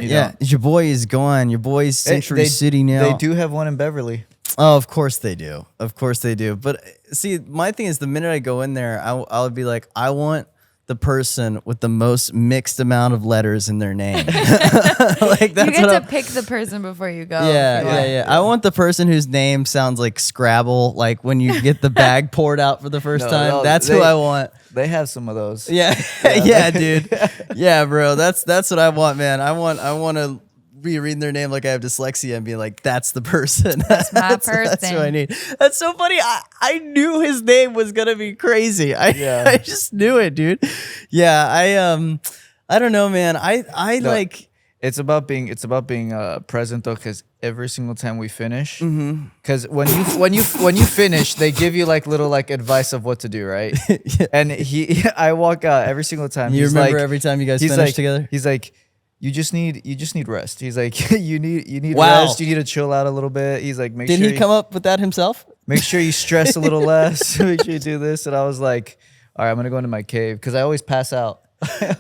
B: Yeah.
A: don't.
B: Your boy is gone. Your boy's Century City now.
A: They do have one in Beverly.
B: Oh, of course they do. Of course they do. But see, my thing is the minute I go in there, I would be like, I want the person with the most mixed amount of letters in their name. Like that's
C: you get
B: what
C: to pick the person before you go.
B: Yeah,
C: if you want.
B: yeah. I want the person whose name sounds like Scrabble, like when you get the bag poured out for the first time.
A: no,
B: That's who I want.
A: They have some of those.
B: Yeah, yeah, dude. Yeah, bro. That's what I want, man. I want to be reading their name like I have dyslexia and be like, that's the person. That's
C: my
B: That's
C: person.
B: who I need. That's so funny. I knew his name was gonna be crazy. I just knew it, dude. Yeah, I don't know, man. I
A: No,
B: like.
A: It's about being present though, because every single time we finish, because when you finish, they give you like little like advice of what to do, right? And I walk out every single time.
B: You
A: he's
B: remember
A: like,
B: every time you guys
A: he's
B: finish
A: like,
B: together?
A: He's like, you just need rest. He's like, you need
B: Wow.
A: rest. You need to chill out a little bit. He's like,
B: Did he come up with that himself?
A: make sure you stress a little less. Make sure you do this. And I was like, all right, I'm gonna go into my cave because I always pass out.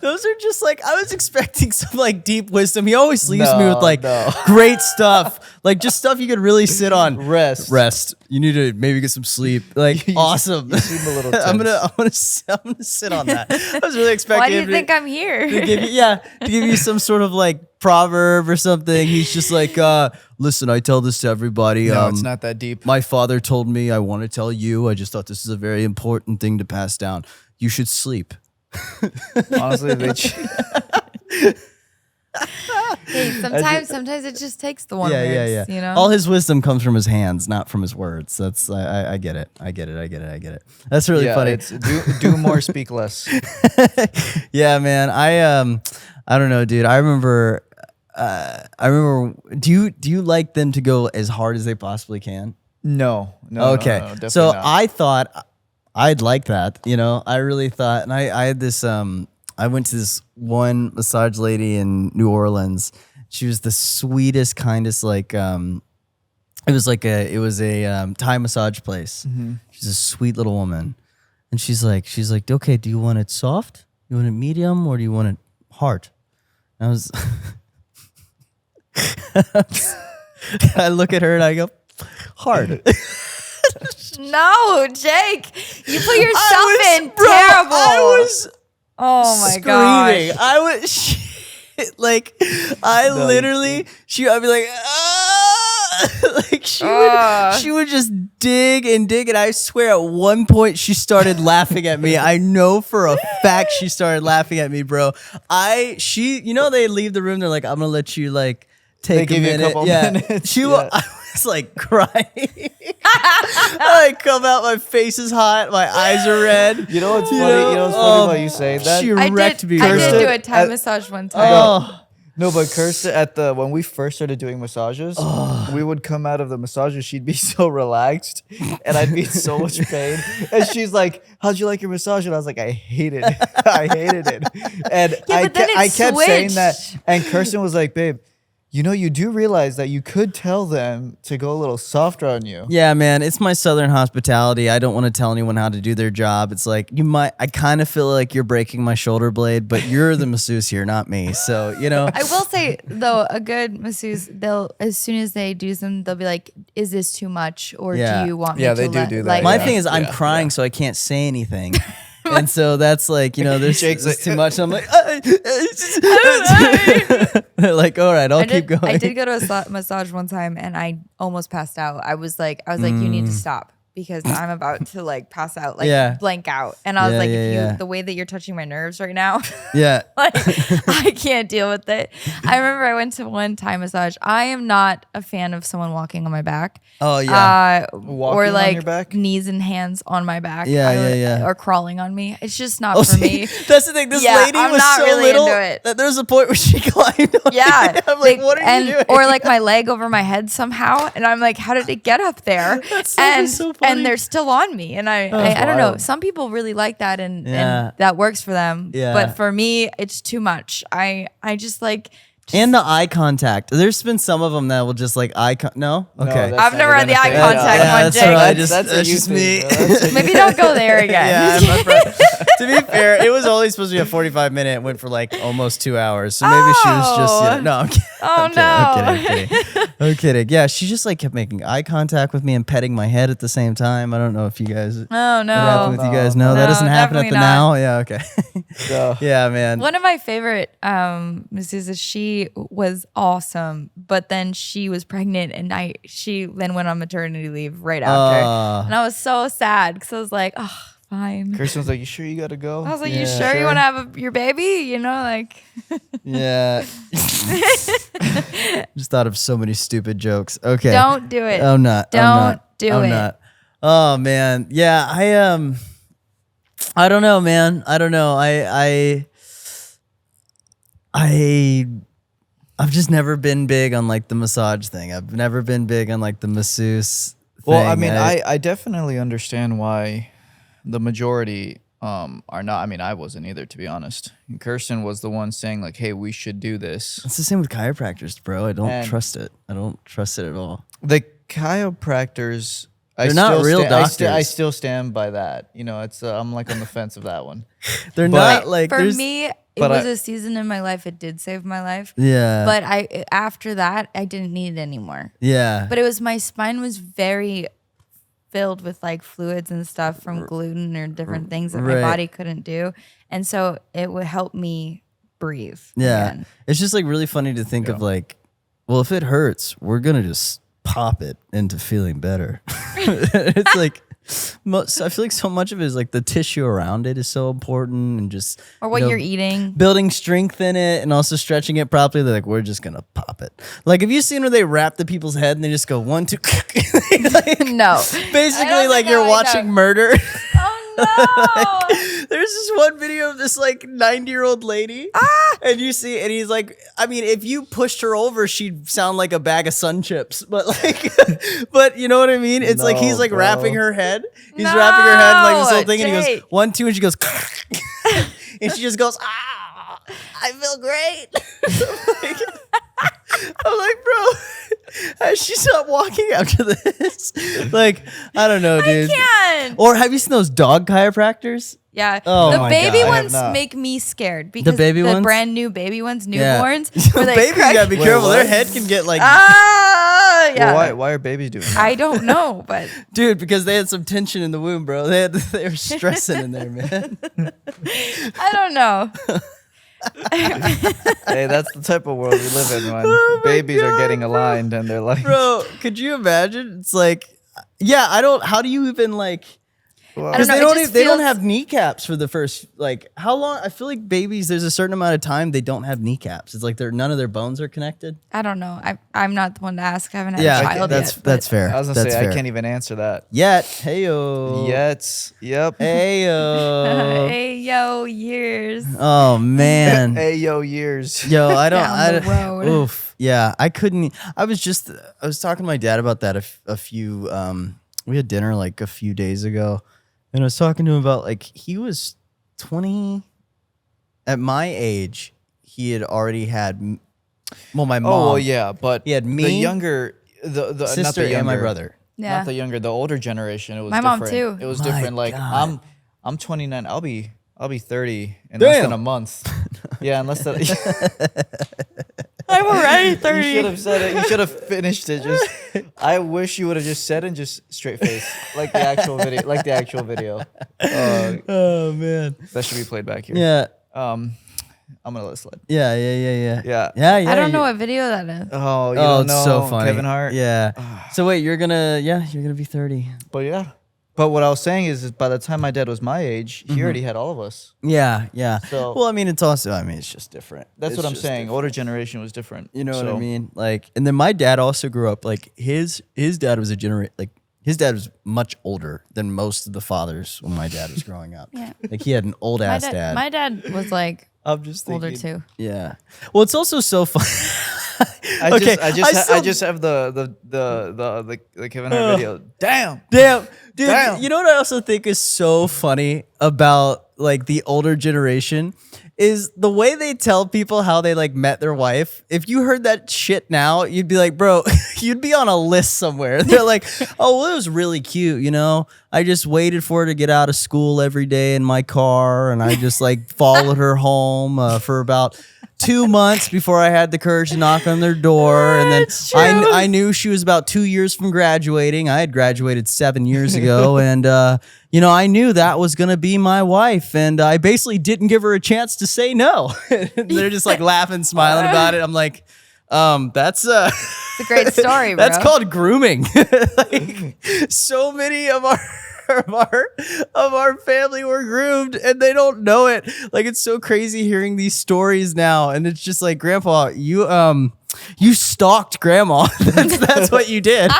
B: Those are just like, I was expecting some like deep wisdom. He always leaves me with like
A: No.
B: great stuff, like just stuff you could really sit on.
A: Rest.
B: You need to maybe get some sleep. Like awesome.
A: You seem a little
B: I'm
A: tense.
B: gonna sit on that. I was really expecting.
C: Why do you
B: him
C: think I'm here?
B: to give you, to give you some sort of like proverb or something. He's just like, listen, I tell this to everybody.
A: No, it's not that deep.
B: My father told me I want to tell you. I just thought this is a very important thing to pass down. You should sleep.
A: Honestly,
C: Hey, sometimes it just takes the warmers. You know.
B: All his wisdom comes from his hands, not from his words. That's I get it. I get it. That's really funny.
A: It's do more, speak less.
B: Yeah, man. I don't know, dude. I remember. Do you like them to go as hard as they possibly can?
A: No.
B: Okay.
A: No, definitely
B: So
A: not.
B: I thought I'd like that. You know, I really thought, and I had this. I went to this one massage lady in New Orleans. She was the sweetest, kindest. Like, it was a Thai massage place. She's a sweet little woman, and she's like, okay, do you want it soft? You want it medium, or do you want it hard? And I was. I look at her and I go, hard.
C: No, Jake, you put yourself in
B: Bro,
C: terrible.
B: I was
C: oh my
B: screaming.
C: gosh.
B: I was shit. Like, literally, I'd be like, like she would just dig and dig, and I swear at one point she started laughing at me. I know for a fact she started laughing at me, bro. They leave the room, they're like, I'm gonna let you like take a minute. Minutes. I was like crying. I like come out, my face is hot, my eyes are red.
A: You know what's funny? You know what's funny about you saying that?
B: She wrecked me.
C: I did do a Thai massage one time.
B: Oh.
A: No, but Kirsten, when we first started doing massages, we would come out of the massages, she'd be so relaxed, and I'd be in so much pain. And she's like, "How'd you like your massage?" And I was like, "I hated it. I hated it." And I kept saying that, and Kirsten was like, "Babe, you know, you do realize that you could tell them to go a little softer on you."
B: Yeah, man, it's my Southern hospitality. I don't want to tell anyone how to do their job. It's like I kind of feel like you're breaking my shoulder blade, but you're the masseuse here, not me. So,
C: I will say though, a good masseuse, as soon as they do them, they'll be like, "Is this too much, or do you want me to?"
A: Yeah, they do that.
C: Like,
B: my thing is, I'm crying, so I can't say anything. And so that's like, there's too much. I'm like, they're like, all right, I'll keep going.
C: I did go to a massage one time and I almost passed out. I was like, you need to stop because I'm about to like pass out, like blank out. And I was the way that you're touching my nerves right now, like I can't deal with it. I remember I went to one Thai massage. I am not a fan of someone walking on my back.
B: Oh yeah,
C: or like
A: on your back?
C: Knees and hands on my back.
B: Yeah.
C: Or crawling on me. It's just not for me.
B: That's the thing. This lady was not so really little into it. That there was a point where she climbed on me. I'm like, what are you doing?
C: Or like my leg over my head somehow, and I'm like, how did it get up there?
B: So funny.
C: And they're still on me, and I don't know. Some people really like that, and that works for them.
B: Yeah.
C: But for me, it's too much. I just like.
B: And the eye contact. There's been some of them that will just like No? Okay.
C: I've never had the eye contact one, Jake.
B: That's just me.
C: Maybe don't go there again.
B: To be fair, it was only supposed to be a 45-minute. It went for like almost 2 hours. So maybe she was just, no, I'm kidding. I'm kidding. Yeah, she just like kept making eye contact with me and petting my head at the same time. I don't know if you guys.
C: Oh no.
B: That happened with you guys? No, that doesn't happen at the now. Yeah. Okay. Yeah, man.
C: One of my favorite masseuses, she was awesome, but then she was pregnant, and she then went on maternity leave right after, and I was so sad because I was like, oh, fine.
A: Kirsten was like, "You sure you gotta go?"
C: I was like, "You sure you want to have your baby?" Like.
B: Yeah. Just thought of so many stupid jokes. Okay.
C: Don't do it.
B: I'm not.
C: Don't do it.
B: I'm not. Oh man. Yeah. I don't know, man. I don't know. I've just never been big on like the massage thing. I've never been big on like the masseuse thing.
A: Well, I mean, I definitely understand why the majority are not. I mean, I wasn't either, to be honest. And Kirsten was the one saying like, "Hey, we should do this."
B: It's the same with chiropractors, bro. I don't trust it. I don't trust it at all.
A: The chiropractors,
B: they're not real doctors.
A: I still stand by that. It's I'm like on the fence of that one.
B: They're not like
C: for me. It was a season in my life. It did save my life.
B: Yeah.
C: But after that, I didn't need it anymore.
B: Yeah.
C: But my spine was very filled with like fluids and stuff from gluten or different things that my body couldn't do. And so it would help me breathe.
B: Yeah.
C: Again.
B: It's just like really funny to think of like, well, if it hurts, we're going to just pop it into feeling better. It's like, I feel like so much of it is like the tissue around it is so important, and just
C: or what you're eating,
B: building strength in it, and also stretching it properly. They're like, we're just gonna pop it. Like, have you seen where they wrap the people's head and they just go 1, 2?
C: No,
B: basically like you're watching murder.
C: Oh no!
B: There's this one video of this like 90-year-old lady, and you see, and he's like, I mean, if you pushed her over, she'd sound like a bag of Sun Chips, but like, but you know what I mean? It's like he's like wrapping her head. He's wrapping her head like this whole thing, and he goes 1, 2, and she goes, and she just goes, I feel great. I'm like, bro, she's not walking after this. Like, I don't know, dude.
C: I can't.
B: Or have you seen those dog chiropractors?
C: Yeah.
B: Oh
C: the
B: my
C: baby
B: God.
C: ones make me scared because
B: the baby ones?
C: brand new baby ones,
B: Yeah.
C: newborns.
B: The babies gotta be careful. Their head can get like,
C: yeah.
A: Well, why are babies doing that?
C: I don't know, but
B: dude, because they had some tension in the womb, bro. They were stressing in there, man.
C: I don't know.
A: Hey, that's the type of world we live in when babies are getting aligned and they're like,
B: Bro, could you imagine? It's like, yeah, I don't. How do you even like?
A: well,
C: I don't
B: Because
C: know.
B: they don't have kneecaps for the first like how long? I feel like babies. There's a certain amount of time they don't have kneecaps. It's like none of their bones are connected.
C: I don't know. I'm not the one to ask. I haven't had
B: Yeah,
C: a child
B: that's
C: yet.
B: that's fair.
A: I was gonna
B: That's
A: say
B: fair.
A: I can't even answer that.
B: Yet, heyo.
A: Yet, yep.
B: Heyo.
C: Hey yo, years.
B: Oh man.
A: Hey, yo, years.
B: Yo, I don't.
C: Down the road.
B: Oof. Yeah, I couldn't. I was talking to my dad about that a few. We had dinner like a few days ago, and I was talking to him about like he was 20. At my age, he had already had. Well, my mom.
A: Oh, well, yeah, but
B: He had me,
A: the younger, the
B: sister,
A: not the younger,
B: and my brother.
C: Yeah.
A: not the younger, the older generation. It was
C: My mom,
A: different.
C: too.
A: It was
B: My
A: different. Like
B: God.
A: I'm 29. I'll be 30 in
B: Damn.
A: less than a month. Yeah, in less than.
C: I'm already
A: You
C: 30.
A: should have said it. You should have finished it. Just, I wish you would have just said it, just straight face, like the actual video,
B: Oh man.
A: that should be played back here.
B: Yeah.
A: I'm gonna let it slide.
B: Yeah.
A: Yeah.
B: Yeah.
C: I don't know what video that is.
A: Oh, you
B: Oh,
A: don't
B: it's
A: know
B: so funny.
A: Kevin Hart.
B: Yeah. So wait, you're gonna be 30.
A: But yeah. But what I was saying is by the time my dad was my age, he already had all of us.
B: Yeah.
A: So-
B: well, I mean, it's also. I mean, it's just different.
A: That's
B: It's
A: what I'm
B: just
A: saying.
B: different.
A: Older generation was different.
B: You know what I
A: So-
B: mean? Like, and then my dad also grew up like his dad was his dad was much older than most of the fathers when my dad was growing up.
C: Yeah.
B: Like he had an old ass dad.
C: My dad was like
A: I'm just thinking.
C: older too.
B: Yeah. Well, it's also so fun.
A: I
B: still-
A: just have the Kevin Hart video. Damn.
B: Damn, dude.
A: Damn.
B: You know what I also think is so funny about like the older generation is the way they tell people how they like met their wife. If you heard that shit now, you'd be like, bro, you'd be on a list somewhere. They're like, oh, well, it was really cute. You know, I just waited for her to get out of school every day in my car. And I just like followed her home for about 2 months before I had the courage to knock on their door. And then
C: It's true.
B: I knew she was about 2 years from graduating. I had graduated 7 years ago. And, you know, I knew that was going to be my wife. And I basically didn't give her a chance to say no. They're just like laughing, smiling about it. I'm like, that's
C: It's a great story, bro.
B: that's called grooming. Like, so many of our family were groomed and they don't know it. Like it's so crazy hearing these stories now, and it's just like, Grandpa, you stalked grandma. That's what you did.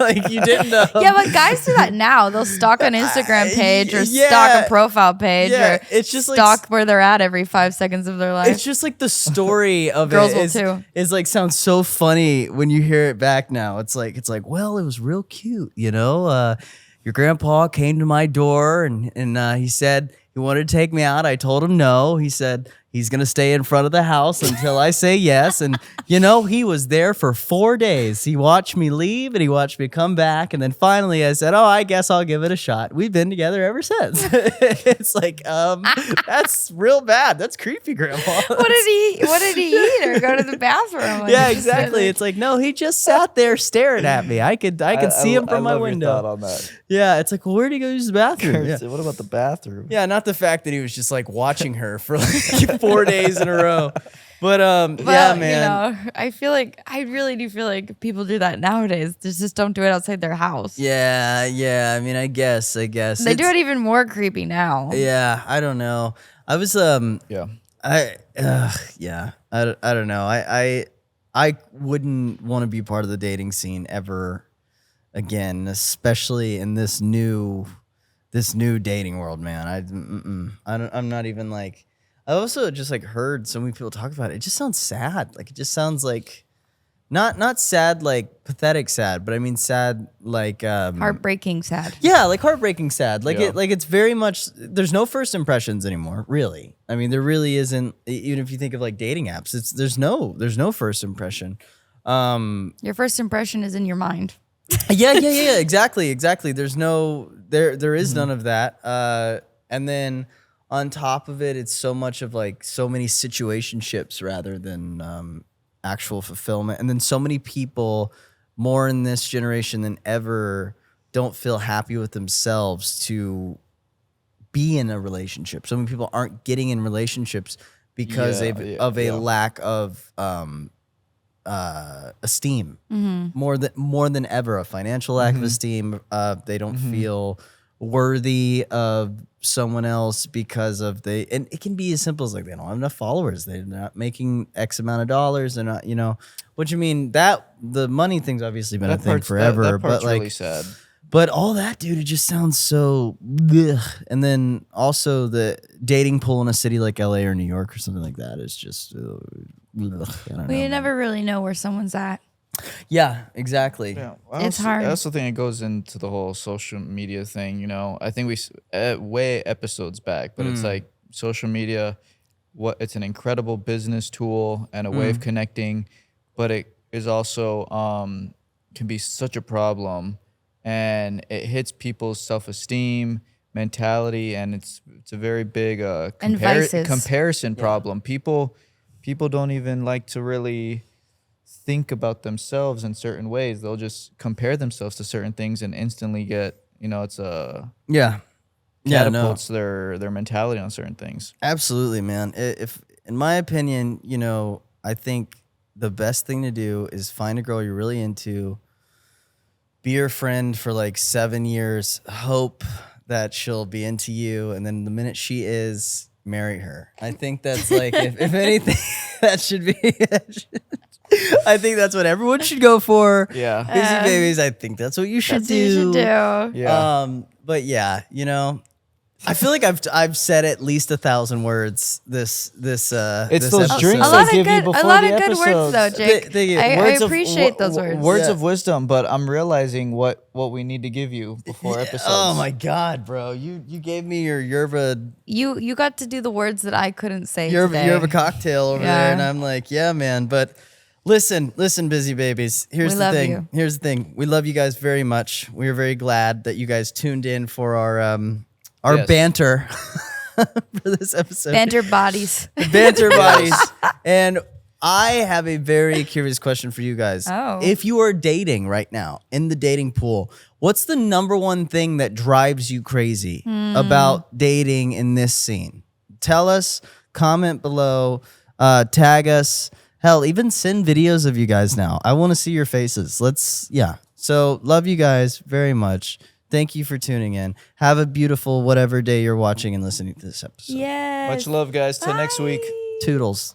B: Like you didn't know.
C: Yeah, but guys do that now. They'll stalk an Instagram page or
B: yeah.
C: stalk a profile page
B: Yeah,
C: or
B: it's just like
C: stalk where they're at every 5 seconds of their life.
B: It's just like the story of
C: Girls
B: it
C: will
B: is,
C: too.
B: is like sounds so funny when you hear it back now. It's like, well, it was real cute, you know. Your grandpa came to my door and he said he wanted to take me out. I told him no. He said he's gonna stay in front of the house until I say yes. And you know, he was there for 4 days. He watched me leave and he watched me come back. And then finally I said, oh, I guess I'll give it a shot. We've been together ever since. It's like, that's real bad. That's creepy, Grandpa.
C: What did he eat or go to the bathroom? Like,
B: Yeah,
C: just sit
B: exactly.
C: there.
B: It's like, no, he just sat there staring at me. I could see him from my
A: love
B: window.
A: Your thought on that.
B: Yeah, it's like, well, where'd he go use the bathroom? Yeah.
A: What about the bathroom?
B: Yeah, not the fact that he was just like watching her for like 4 days in a row. But yeah, man.
C: You know, I really do feel like people do that nowadays. They just don't do it outside their house.
B: Yeah. I mean, I guess.
C: They do it even more creepy now.
B: Yeah, I don't know. I was
A: Yeah.
B: I don't know. I wouldn't want to be part of the dating scene ever again, especially in this new dating world, man. I'm not even like. I also just like heard so many people talk about it. It just sounds sad. Like it just sounds like not sad like pathetic sad, but I mean sad like
C: Heartbreaking sad.
B: yeah, like heartbreaking sad. Like
A: Yeah.
B: it's very much there's no first impressions anymore, really. I mean, there really isn't, even if you think of like dating apps, there's no first impression.
C: Your first impression is in your mind.
B: Yeah, exactly. There's there is none of that. And then on top of it, it's so much of like so many situationships rather than actual fulfillment. And then so many people more in this generation than ever don't feel happy with themselves to be in a relationship. So many people aren't getting in relationships because of a lack of esteem, more than ever, a financial lack of esteem. They don't feel worthy of someone else because of and it can be as simple as like they don't have enough followers, they're not making X amount of dollars, they're not, what you mean, that the money thing's obviously been a thing forever,
A: that part's
B: but like
A: really sad.
B: but all that, dude, it just sounds so blech. And then also the dating pool in a city like LA or New York or something like that is just I don't know,
C: You never really know where someone's at.
B: Yeah, exactly.
A: Yeah,
C: It's hard.
A: I also think it goes into the whole social media thing. I think way episodes back, but it's like social media. It's an incredible business tool and a way of connecting, but it is also can be such a problem, and it hits people's self-esteem, mentality, and it's a very big comparison problem. People don't even like to really think about themselves in certain ways. They'll just compare themselves to certain things and instantly get, it's a catapults their mentality on certain things.
B: Absolutely, man. If in my opinion, I think the best thing to do is find a girl you're really into, be your friend for like 7 years, hope that she'll be into you, and then the minute she is, marry her. I think that's like if anything, that should be I think that's what everyone should go for.
A: Yeah.
B: Busybabies, I think that's what you should do.
C: That's what you should do.
A: Yeah.
B: But yeah, I feel like I've said at least 1,000 words this
A: It's
B: this
A: those
B: episode.
A: drinks
C: A lot
A: they
C: of
A: give you
C: good,
A: before
C: a lot
A: the
C: of good words though,
A: episodes.
C: Jake. I
A: Words of-
C: appreciate those words.
A: Words
B: Yeah.
A: of wisdom, but I'm realizing what we need to give you before episodes.
B: Oh my God, bro! You gave me your yerba
C: You got to do the words that I couldn't say today.
B: yerba cocktail over
C: Yeah.
B: there, and I'm like, yeah, man. But listen, Busybabies. Here's
C: We
B: the
C: love
B: thing.
C: you.
B: Here's the thing. We love you guys very much. We are very glad that you guys tuned in for our
A: Yes.
B: banter for this episode.
C: Banter bodies.
B: Banter bodies. And I have a very curious question for you guys.
C: Oh.
B: If you are dating right now in the dating pool, what's the number one thing that drives you crazy about dating in this scene? Tell us, comment below, tag us. Hell, even send videos of you guys now. I want to see your faces. So love you guys very much. Thank you for tuning in. Have a beautiful whatever day you're watching and listening to this episode.
C: Yes.
A: Much love, guys. Till next week.
B: Toodles.